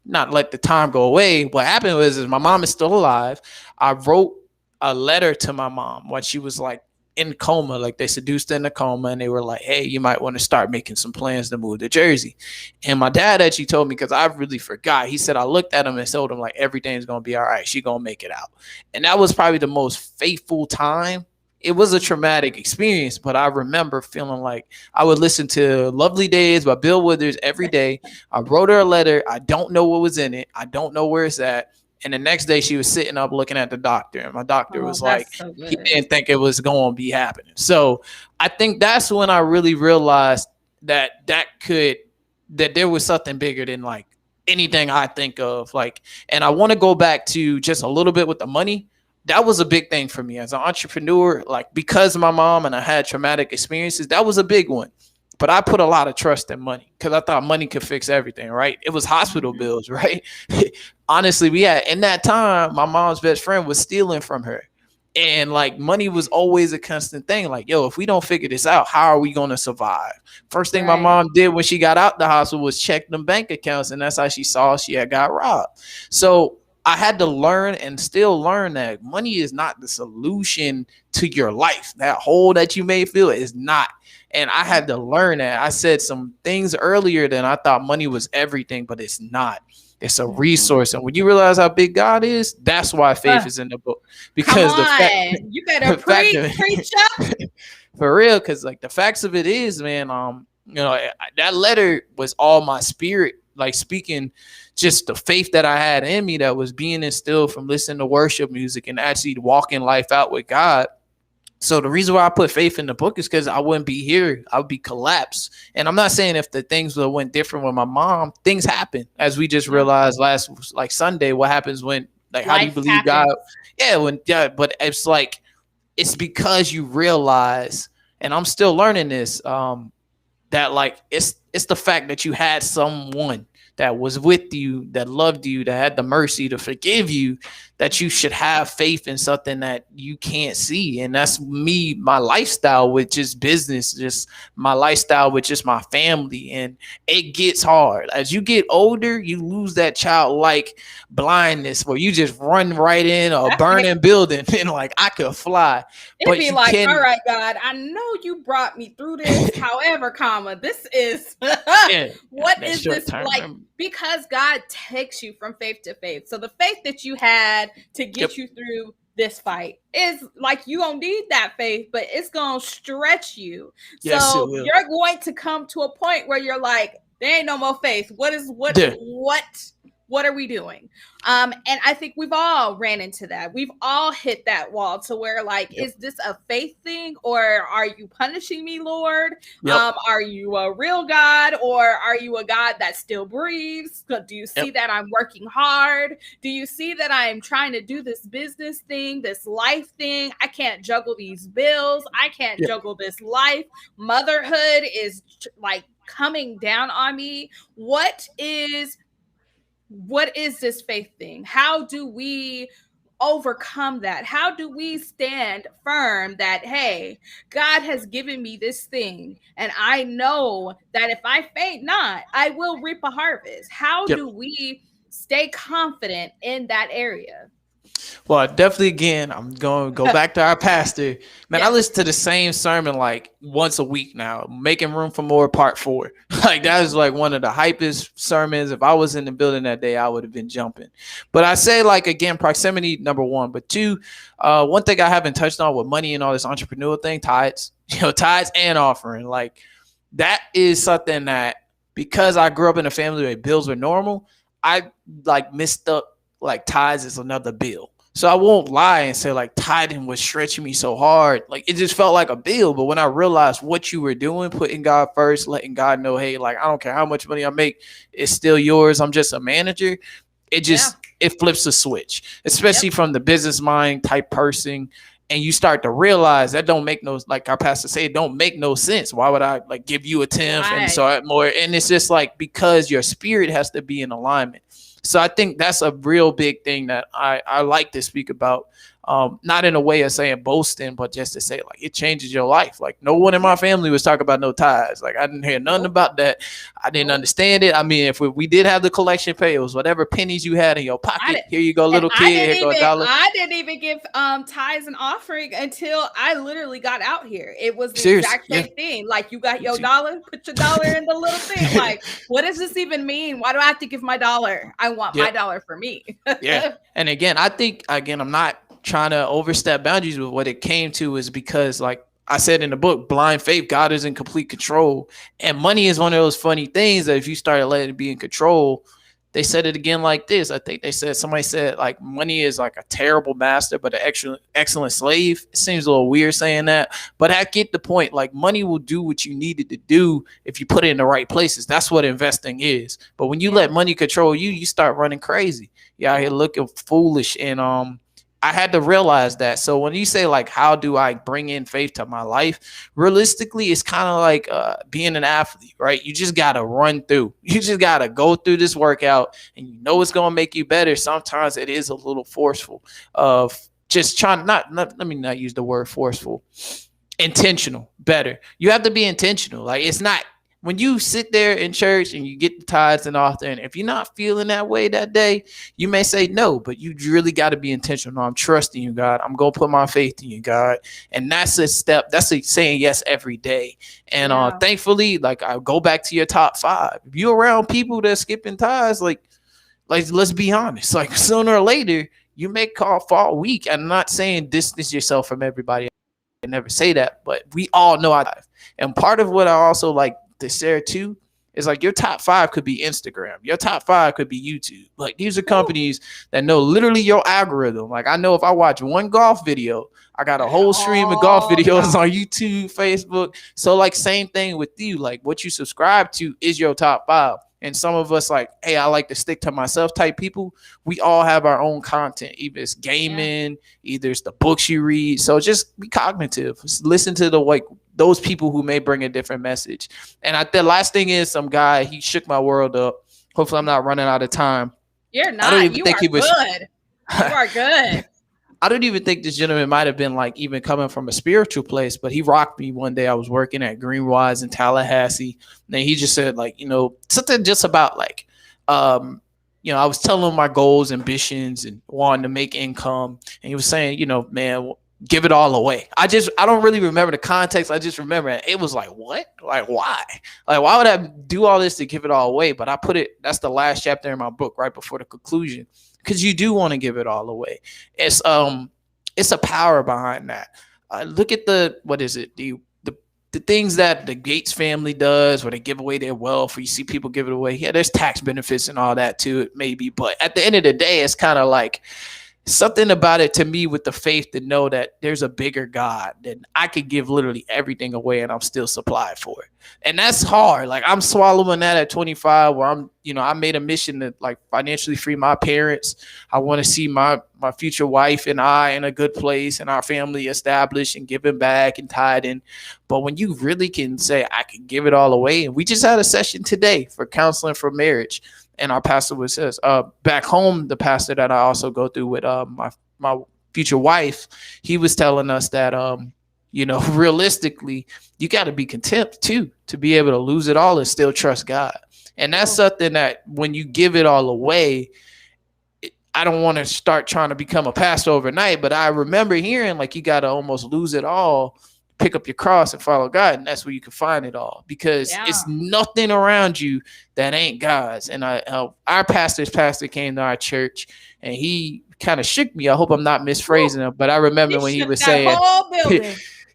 not let the time go away, what happened was my mom is still alive. I wrote a letter to my mom when she was in coma, they seduced her in a coma, and they were like, hey, you might want to start making some plans to move to Jersey. And my dad actually told me, because I really forgot, he said, I looked at him and told him everything's going to be all right. She's going to make it out. And that was probably the most faithful time. It was a traumatic experience, but I remember feeling I would listen to Lovely Days by Bill Withers every day. I wrote her a letter. I don't know what was in it. I don't know where it's at. And the next day she was sitting up looking at the doctor, and my doctor was he didn't think it was going to be happening. So I think that's when I really realized that there was something bigger than anything I think of. And I want to go back to just a little bit with the money. that was a big thing for me as an entrepreneur. Like, because of my mom and I had traumatic experiences, that was a big one. But I put a lot of trust in money because I thought money could fix everything, right? It was hospital Mhm. bills, right? Honestly, we had in that time, my mom's best friend was stealing from her. And like money was always a constant thing. Like, yo, if we don't figure this out, how are we gonna survive? First thing my Right. mom did when she got out the hospital was check them bank accounts, and that's how she saw she had got robbed. So I had to learn and still learn that money is not the solution to your life. That hole that you may feel is not. And I had to learn that. I said some things earlier that I thought money was everything, but it's not. It's a Mhm. resource. And when you realize how big God is, that's why faith Uh, is in the book. Come Because the fact, on. You better the fact of preach up. it, for real, because like the facts of it is, man, that letter was all my spirit, like speaking just the faith that I had in me that was being instilled from listening to worship music and actually walking life out with God. So the reason why I put faith in the book is because I wouldn't be here. I would be collapsed. And I'm not saying if the things would have went different with my mom, things happen. As we just Yeah. realized last like Sunday, what happens when like how do you Life believe God? happens. But it's like it's because you realize, and I'm still learning this, that like it's the fact that you had someone that was with you, that loved you, that had the mercy to forgive you, that you should have faith in something that you can't see. And that's me, my lifestyle with just business, just my lifestyle with just my family. And it gets hard as you get older. You lose that childlike blindness where you just run right in a burning building and like I could fly. It'd But be you like, all can, right, God, I know you brought me through this. However, comma, this is yeah, what that is short this term like? memory. Because God takes you from faith to faith. So the faith that you had to Yep. get you through this fight is like you gonna need that faith, but it's gonna stretch you. Yes, it So will. you're going to come to a point where you're like, there ain't no more faith. Yeah. What are we doing? And I think we've all ran into that. We've all hit that wall to where like, Yep. is this a faith thing, or are you punishing me, Lord? Yep. Are you a real God, or are you a God that still breathes? Do you see Yep. that I'm working hard? Do you see that I am trying to do this business thing, this life thing? I can't juggle these bills. I can't Yep. juggle this life. Motherhood is like coming down on me. What is this faith thing? How do we overcome that? How do we stand firm that, hey, God has given me this thing, and I know that if I faint not, I will reap a harvest? How Yep. do we stay confident in that area? Well, definitely again, I'm going to go back to our pastor. Man, I Yes. listen to the same sermon like once a week now, Making Room for More Part 4. Like that is like one of the hypest sermons. If I was in the building that day, I would have been jumping. But I say like again, proximity number one, but two, one thing I haven't touched on with money and all this entrepreneurial thing, tithes, tithes and offering. Like that is something that because I grew up in a family where bills were normal, I like missed up like tithes is another bill. So I won't lie and say like tithing was stretching me so hard. Like it just felt like a bill. But when I realized what you were doing, putting God first, letting God know, hey, like I don't care how much money I make, it's still yours. I'm just a manager. It Yeah. just it flips a switch, Yep. especially from the business mind type person. And you start to realize that don't make no, like our pastor say, it don't make no sense. Why would I like give you a tenth and Right. so more? And it's just like because your spirit has to be in alignment. So I think that's a real big thing that I like to speak about. Not in a way of saying boasting, but just to say like it changes your life. Like no one in my family was talking about no ties. Like I didn't hear nothing Nope. about that. I didn't Nope. understand it. I mean, if we did have the collection pay, it was whatever pennies you had in your I pocket. did, Here you go, and little kid. Here go a dollar. I didn't even give tithes and offering until I literally got out here. It was the Serious, exact yeah. same thing. Like, you got your See. dollar, put your dollar in the little thing. Like, what does this even mean? Why do I have to give my dollar? I want my Yep. dollar for me. Yeah. And again, I think again, I'm not trying to overstep boundaries, but what it came to is because like I said in the book, blind faith, God is in complete control. And money is one of those funny things that if you start letting it be in control, they said it again like this. I think they said somebody said like money is like a terrible master, but an excellent slave. It seems a little weird saying that, but I get the point. Like money will do what you need it to do if you put it in the right places. That's what investing is. But when you Yeah. let money control you, you start running crazy. You out here looking foolish. And I had to realize that. So when you say like, how do I bring in faith to my life? Realistically, it's kind of like being an athlete, right? You just got to run through. You just got to go through this workout and you know it's going to make you better. Sometimes it is a little forceful of just trying let me not use the word forceful, intentional, better. You have to be intentional. Like it's not when you sit there in church and you get the tithes and offering, if you're not feeling that way that day, you may say no, but you really got to be intentional. No, I'm trusting you, God. I'm going to put my faith in you, God. And that's a step. That's a saying yes every day. And thankfully, like I go back to your top 5. If you're around people that skipping tithes, like let's be honest, like sooner or later, you may fall weak. I'm not saying distance yourself from everybody. I never say that, but we all know I dive. And part of what I also like to share too is like your top 5 could be Instagram. Your top 5 could be YouTube. Like these are companies that know literally your algorithm. Like I know if I watch one golf video, I got a whole stream of golf videos on YouTube, Facebook. So like same thing with you. Like what you subscribe to is your top 5. And some of us like, hey, I like to stick to myself type people. We all have our own content. Either it's gaming, either it's the books you read. So just be cognitive. Listen to those people who may bring a different message. And the last thing is some guy, he shook my world up. Hopefully I'm not running out of time. You're not. I don't even think he was good. You are good. I don't even think this gentleman might have been like even coming from a spiritual place, but he rocked me one day. I was working at Greenwise in Tallahassee. And he just said like, something just about like, I was telling him my goals, ambitions, and wanting to make income. And he was saying, man, give it all away. I don't really remember the context. I just remember it was like, what? Like, why? Like, why would I do all this to give it all away? But that's the last chapter in my book right before the conclusion. Because you do want to give it all away. It's a power behind that. Look at the things that the Gates family does, where they give away their wealth, or you see people give it away. Yeah, there's tax benefits and all that too, maybe. But at the end of the day, it's kind of like something about it to me with the faith to know that there's a bigger God, that I could give literally everything away and I'm still supplied for it. And that's hard. Like I'm swallowing that at 25 where I made a mission to like financially free my parents. I want to see my future wife and I in a good place and our family established and giving back and tithing. But when you really can say, I can give it all away. And we just had a session today for counseling for marriage. And our pastor was says, back home, the pastor that I also go through with my future wife, he was telling us that, realistically, you got to be content too, to be able to lose it all and still trust God. And that's something that when you give it all away, I don't want to start trying to become a pastor overnight, but I remember hearing like you got to almost lose it all, pick up your cross and follow God. And that's where you can find it all, because it's nothing around you that ain't God's. And our pastor came to our church and he kind of shook me. I hope I'm not misphrasing him, but I remember when he was saying,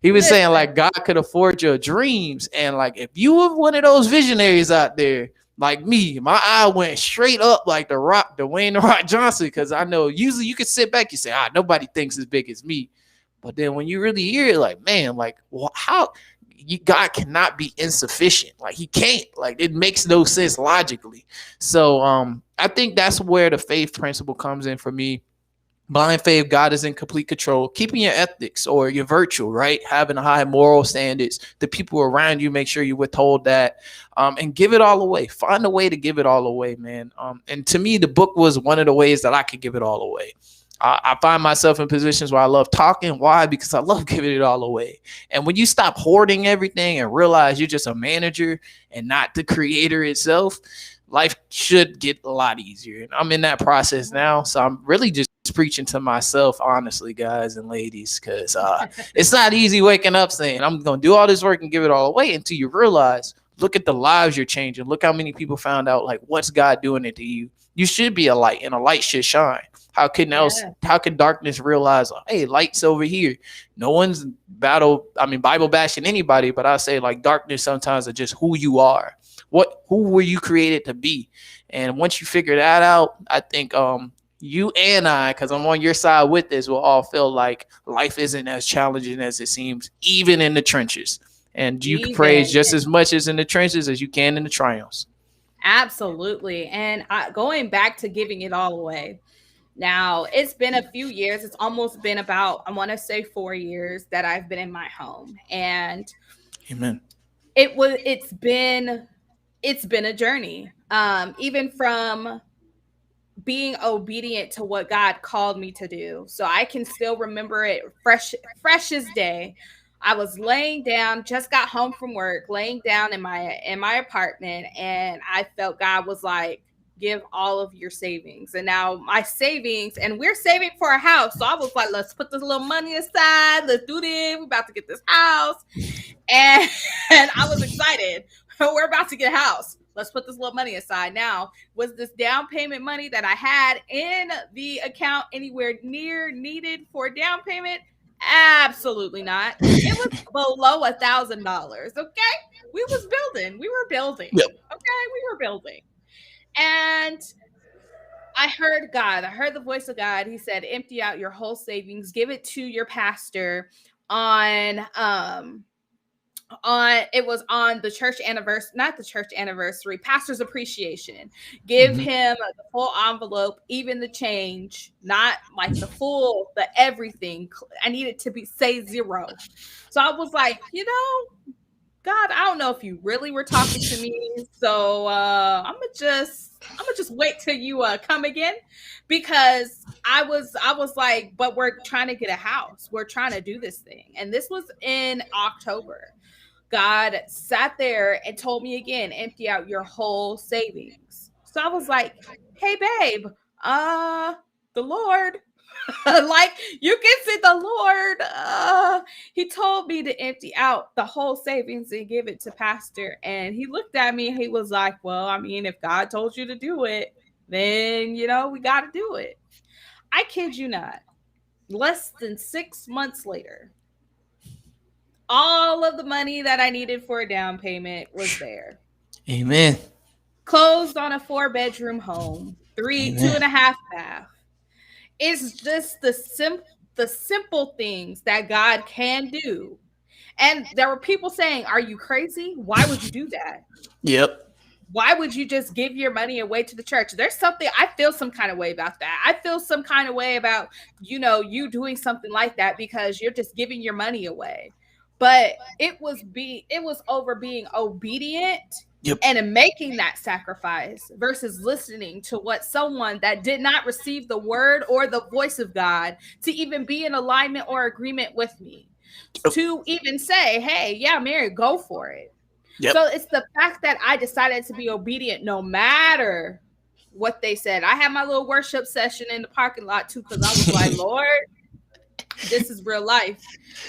he was saying like God could afford your dreams. And like, if you were one of those visionaries out there, like me, my eye went straight up like Dwayne "The Rock" Johnson. Cause I know usually you could sit back, you say, nobody thinks as big as me. But then when you really hear it, like, man, like, how God cannot be insufficient. Like he can't, like, it makes no sense logically. So I think that's where the faith principle comes in for me. Blind faith, God is in complete control, keeping your ethics or your virtue, right? Having a high moral standards. The people around you, make sure you withhold that, and give it all away. Find a way to give it all away, man. And to me, the book was one of the ways that I could give it all away. I find myself in positions where I love talking. Why? Because I love giving it all away. And when you stop hoarding everything and realize you're just a manager and not the creator itself, life should get a lot easier. And I'm in that process now. So I'm really just preaching to myself, honestly, guys and ladies, because it's not easy waking up saying, I'm going to do all this work and give it all away, until you realize, look at the lives you're changing. Look how many people found out, like, what's God doing it to you? You should be a light, and a light should shine. How can darkness realize, hey, light's over here? No one's Bible bashing anybody, but I say like darkness sometimes are just who you are. Who were you created to be? And once you figure that out, I think you and I, because I'm on your side with this, will all feel like life isn't as challenging as it seems, even in the trenches. And you can praise just as much as in the trenches as you can in the triumphs. Absolutely. And going back to giving it all away, Now, it's been a few years. It's almost been about, I want to say 4 years that I've been in my home. And Amen. it's been a journey. Even from being obedient to what God called me to do. So I can still remember it fresh as day. I was laying down, just got home from work, laying down in my apartment, and I felt God was like, give all of your savings. And now my savings, and we're saving for a house. So I was like, let's put this little money aside. Let's do this. We're about to get this house. And, and I was excited. We're about to get a house. Let's put this little money aside. Now, was this down payment money that I had in the account anywhere near needed for down payment? Absolutely not. It was below $1,000. Okay. We was building. We were building. Yep. Okay. We were building. And I heard God. I heard the voice of God. He said, empty out your whole savings, give it to your pastor on it was on the church anniversary, not the church anniversary, pastor's appreciation. Give him the full envelope, even the change, not like the everything. I need it to say zero. So I was like, God, I don't know if you really were talking to me. So I'm gonna just wait till you come again, because I was like, but we're trying to get a house. We're trying to do this thing. And this was in October. God sat there and told me again, empty out your whole savings. So I was like, hey babe, the Lord, like, you can see the Lord, he told me to empty out the whole savings and give it to pastor. And he looked at me and he was like, well, I mean, if God told you to do it, then we got to do it. I kid you not, less than 6 months later, all of the money that I needed for a down payment was there. Amen. Closed on a 4-bedroom home, 2.5 bath. It's just the simple things that God can do. And there were people saying, are you crazy? Why would you do that? Yep. Why would you just give your money away to the church? There's something, I feel some kind of way about that. I feel some kind of way about, you doing something like that because you're just giving your money away. But it was over being obedient. Yep. And making that sacrifice versus listening to what someone that did not receive the word or the voice of God to even be in alignment or agreement with me, to even say, hey, yeah, Mary, go for it. Yep. So it's the fact that I decided to be obedient no matter what they said. I had my little worship session in the parking lot too, because I was like, Lord, this is real life.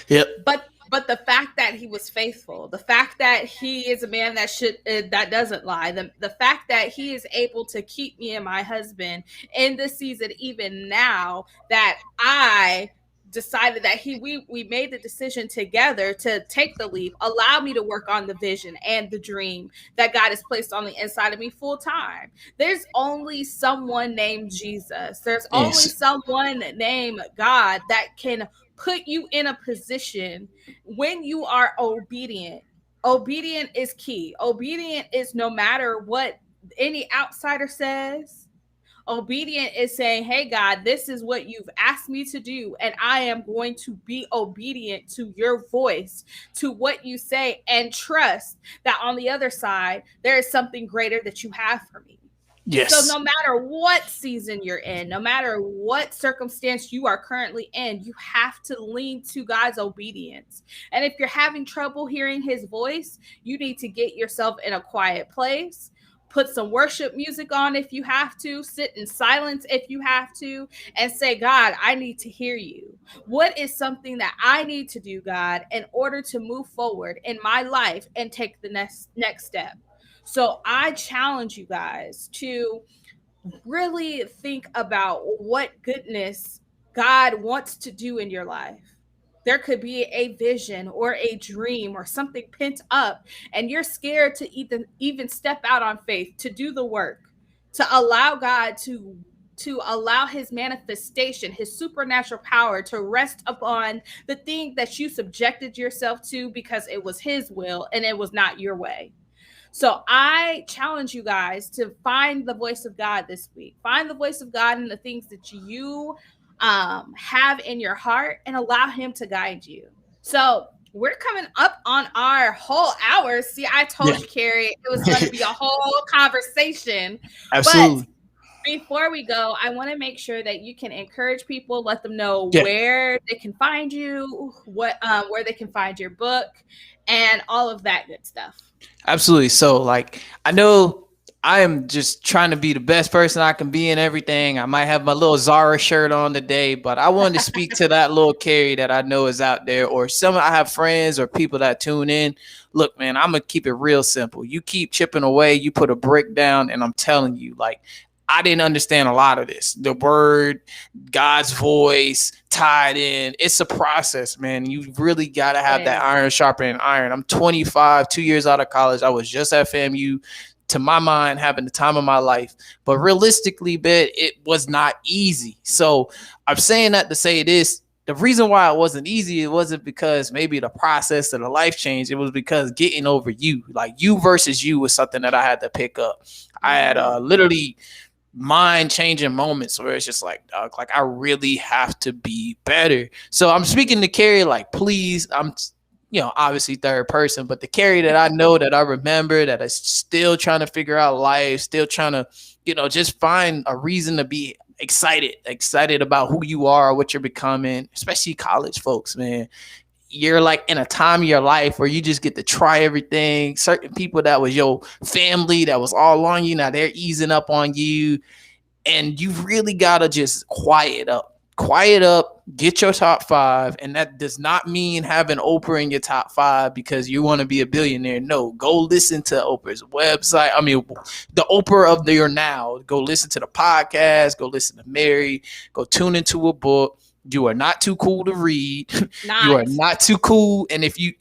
Yep. But the fact that he was faithful, the fact that he is a man that doesn't lie, the fact that he is able to keep me and my husband in this season, even now that I decided that we made the decision together to take the leap, allow me to work on the vision and the dream that God has placed on the inside of me full time. There's only someone named Jesus. There's only someone named God that can put you in a position when you are obedient. Obedient is key. Obedient is no matter what any outsider says. Obedient is saying, hey, God, this is what you've asked me to do, and I am going to be obedient to your voice, to what you say, and trust that on the other side, there is something greater that you have for me. Yes. So no matter what season you're in, no matter what circumstance you are currently in, you have to lean to God's obedience. And if you're having trouble hearing his voice, you need to get yourself in a quiet place. Put some worship music on if you have to. Sit in silence if you have to. And say, God, I need to hear you. What is something that I need to do, God, in order to move forward in my life and take the next step? So I challenge you guys to really think about what goodness God wants to do in your life. There could be a vision or a dream or something pent up, and you're scared to even step out on faith, to do the work, to allow God to allow his manifestation, his supernatural power to rest upon the thing that you subjected yourself to because it was his will and it was not your way. So I challenge you guys to find the voice of God this week. Find the voice of God in the things that you have in your heart and allow him to guide you. So we're coming up on our whole hour. See, I Yeah. told you, Carrie, it was going to be a whole conversation. But Absolutely. before we go, I want to make sure that you can encourage people, let them know Yeah. where they can find you, where they can find your book, and all of that good stuff. Absolutely. So, like, I know I am just trying to be the best person I can be in everything. I might have my little Zara shirt on today, but I wanted to speak to that little Carrie that I know is out there, or some I have friends or people that tune in. Look, man, I'm gonna keep it real simple. You keep chipping away, you put a brick down, and I'm telling you, like, I didn't understand a lot of this. The word, God's voice tied in. It's a process, man. You really got to have that iron sharpening iron. I'm 25, 2 years out of college. I was just at FAMU, to my mind, having the time of my life. But realistically, it was not easy. So I'm saying that to say this. The reason why it wasn't easy, it wasn't because maybe the process of the life change. It was because getting over you, like you versus you, was something that I had to pick up. I had literally mind changing moments where it's just like, dog, like I really have to be better. So I'm speaking to Carrie, like, please, I'm, obviously third person, but the Carrie that I know, that I remember, that is still trying to figure out life, still trying to, just find a reason to be excited about who you are, what you're becoming, especially college folks, man. You're like in a time of your life where you just get to try everything. Certain people that was your family, that was all on you, now they're easing up on you. And you really got to just quiet up, get your top five. And that does not mean having Oprah in your top five because you want to be a billionaire. No, go listen to Oprah's website. I mean, the Oprah of your now. Go listen to the podcast, go listen to Mary, go tune into a book. You are not too cool to read. You are not too cool. And if you,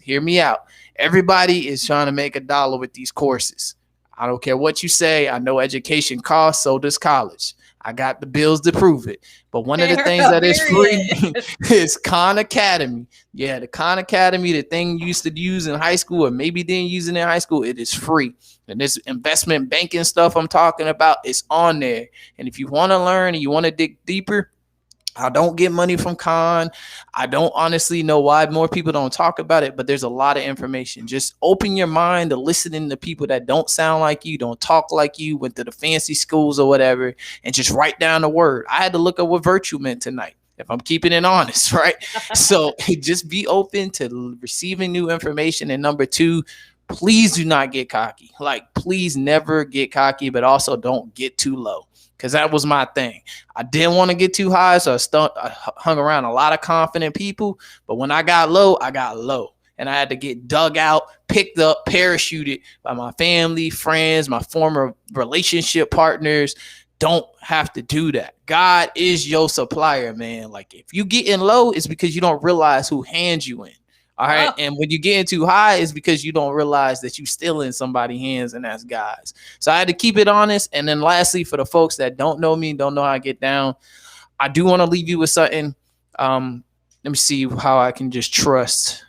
hear me out. Everybody is trying to make $1 with these courses. I don't care what you say. I know education costs, so does college. I got the bills to prove it. But one of the things that is free is Khan Academy. Yeah, the Khan Academy, the thing you used to use in high school or maybe didn't use it in high school, it is free. And this investment banking stuff I'm talking about is on there. And if you want to learn and you want to dig deeper, I don't get money from Khan. I don't honestly know why more people don't talk about it, but there's a lot of information. Just open your mind to listening to people that don't sound like you, don't talk like you, went to the fancy schools or whatever, and just write down the word. I had to look up what virtue meant tonight, if I'm keeping it honest, right? So just be open to receiving new information. And number two, please do not get cocky. Like, please never get cocky, but also don't get too low. Because that was my thing. I didn't want to get too high, so I hung around a lot of confident people. But when I got low, I got low. And I had to get dug out, picked up, parachuted by my family, friends, my former relationship partners. Don't have to do that. God is your supplier, man. Like, if you getting low, it's because you don't realize who hands you in. All right. And when you're getting too high, it's because you don't realize that you're still in somebody's hands, and that's God's. So I had to keep it honest. And then lastly, for the folks that don't know me, don't know how I get down, I do want to leave you with something. Let me see how I can just trust.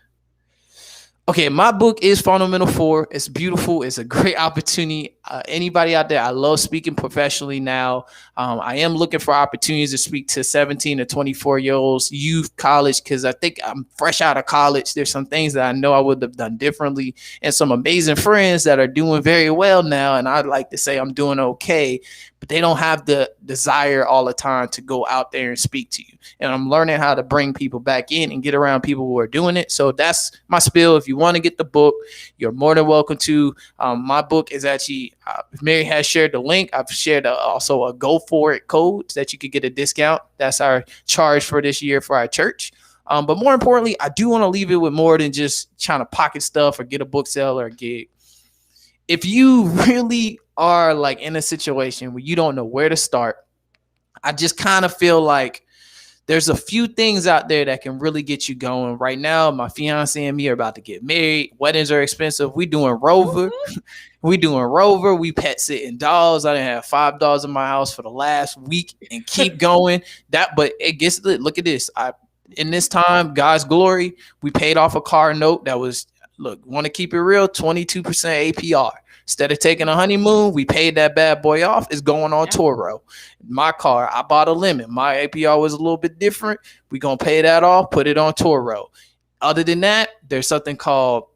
Okay, my book is Fundamental 4. It's beautiful. It's a great opportunity. Anybody out there, I love speaking professionally now. I am looking for opportunities to speak to 17 to 24-year-olds, youth, college, because I think I'm fresh out of college. There's some things that I know I would have done differently, and some amazing friends that are doing very well now, and I'd like to say I'm doing okay, but they don't have the desire all the time to go out there and speak to you. And I'm learning how to bring people back in and get around people who are doing it. So that's my spiel. If you want to get the book, you're more than welcome to. My book is actually, Mary has shared the link. I've shared also a Go For It code so that you could get a discount. That's our charge for this year for our church. But more importantly, I do want to leave it with more than just trying to pocket stuff or get a book sale or a gig. If you really are like in a situation where you don't know where to start, I just kind of feel like there's a few things out there that can really get you going. Right now, my fiance and me are about to get married. Weddings are expensive. We doing Rover. We pet sitting dolls. I didn't have 5 dogs in my house for the last week and keep going. But it gets, look at this. In this time, God's glory, we paid off a car note that was look, want to keep it real, 22% APR. Instead of taking a honeymoon, we paid that bad boy off. It's going on Toro. My car, I bought a limit. My APR was a little bit different. We're going to pay that off, put it on Toro. Other than that, there's something called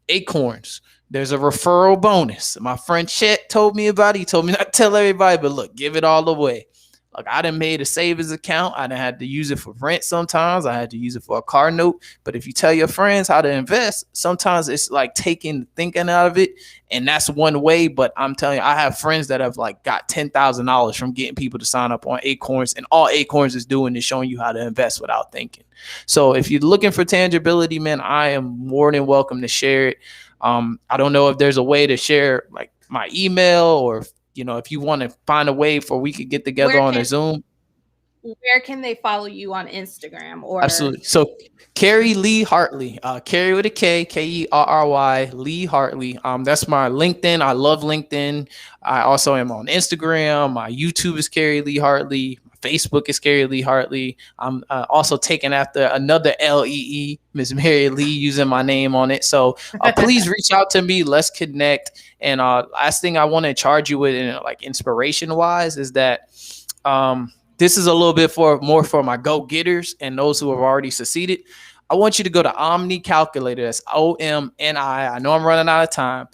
Acorns. There's a referral bonus. My friend Chet told me about it. He told me not to tell everybody, but look, give it all away. Like, I done made a savings account. I done had to use it for rent sometimes. I had to use it for a car note. But if you tell your friends how to invest, sometimes it's like taking thinking out of it. And that's one way. But I'm telling you, I have friends that have like got $10,000 from getting people to sign up on Acorns. And all Acorns is doing is showing you how to invest without thinking. So if you're looking for tangibility, man, I am more than welcome to share it. I don't know if there's a way to share like my email, or if you want to find a way for we could get together on a Zoom. Where can they follow you on Instagram? Or absolutely. So Carrie Lee Hartley, Carrie with a K, Kerry, Lee Hartley. That's my LinkedIn. I love LinkedIn. I also am on Instagram. My YouTube is Carrie Lee Hartley. Facebook is Carrie Lee Hartley. I'm also taken after another LEE, Miss Mary Lee, using my name on it. So please reach out to me. Let's connect. And last thing I want to charge you with, like inspiration wise, is that this is a little bit more for my go-getters and those who have already succeeded. I want you to go to Omni Calculator. That's OMNI. I know I'm running out of time.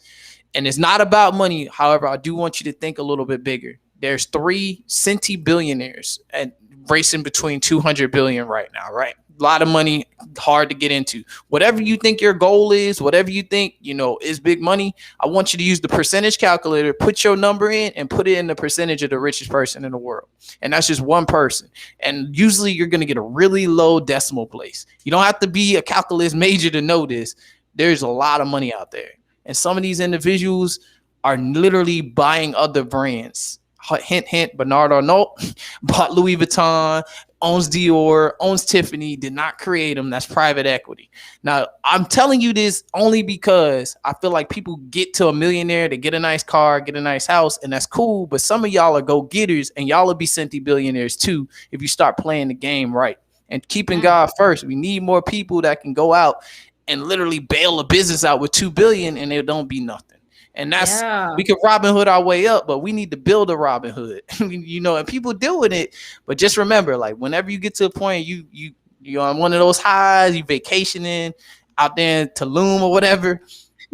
And it's not about money. However, I do want you to think a little bit bigger. There's 3 centie billionaires and racing between 200 billion right now, right? A lot of money, hard to get into. Whatever you think your goal is, whatever you think, is big money, I want you to use the percentage calculator, put your number in and put it in the percentage of the richest person in the world. And that's just one person. And usually you're going to get a really low decimal place. You don't have to be a calculus major to know this. There's a lot of money out there. And some of these individuals are literally buying other brands. Hint, hint, Bernard Arnault bought Louis Vuitton, owns Dior, owns Tiffany, did not create them. That's private equity. Now, I'm telling you this only because I feel like people get to a millionaire, they get a nice car, get a nice house, and that's cool. But some of y'all are go-getters, and y'all will be centie billionaires too if you start playing the game right. And keeping God first. We need more people that can go out and literally bail a business out with $2 billion and it don't be nothing. And that's, we can Robin Hood our way up, but we need to build a Robin Hood, and people doing it. But just remember, like, whenever you get to a point, you're on one of those highs, you vacationing out there in Tulum or whatever,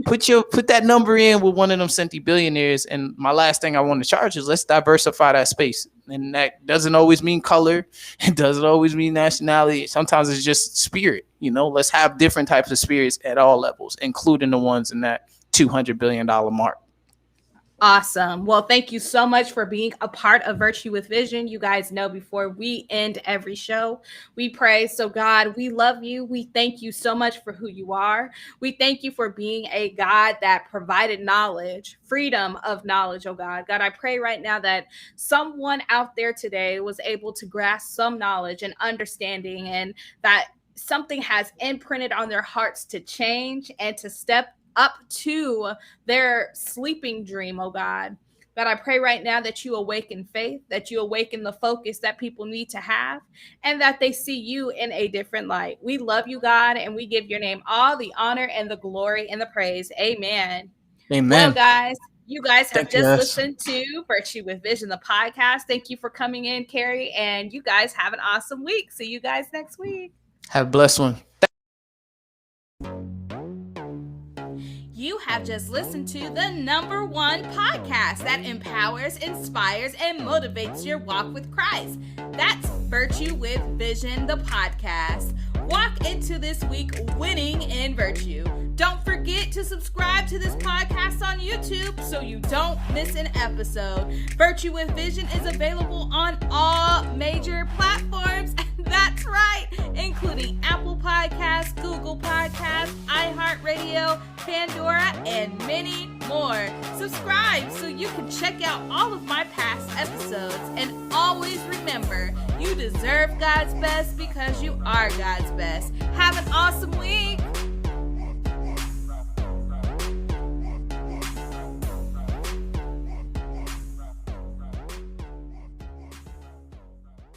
put that number in with one of them centie billionaires. And my last thing I want to charge is let's diversify that space. And that doesn't always mean color. It doesn't always mean nationality. Sometimes it's just spirit. Let's have different types of spirits at all levels, including the ones in that $200 billion mark. Awesome. Well, thank you so much for being a part of Virtue with Vision. You guys know before we end every show, we pray. So God, we love you. We thank you so much for who you are. We thank you for being a God that provided knowledge, freedom of knowledge, oh God. God, I pray right now that someone out there today was able to grasp some knowledge and understanding, and that something has imprinted on their hearts to change and to step up to their sleeping dream, oh God. God, I pray right now that you awaken faith, that you awaken the focus that people need to have, and that they see you in a different light. We love you, God, and we give your name all the honor and the glory and the praise. Amen. Amen. Well, guys, you guys have listened to Virtue with Vision, the podcast. Thank you for coming in, Carrie, and you guys have an awesome week. See you guys next week. Have a blessed one. You have just listened to the #1 podcast that empowers, inspires, and motivates your walk with Christ. That's Virtue with Vision, the podcast. Walk into this week winning in virtue. Don't forget to subscribe to this podcast on YouTube so you don't miss an episode. Virtue with Vision is available on all major platforms. That's right, including Apple Podcasts, Google Podcasts, iHeartRadio, Pandora, and many more. Subscribe so you can check out all of my past episodes. And always remember, you deserve God's best because you are God's best. Have an awesome week.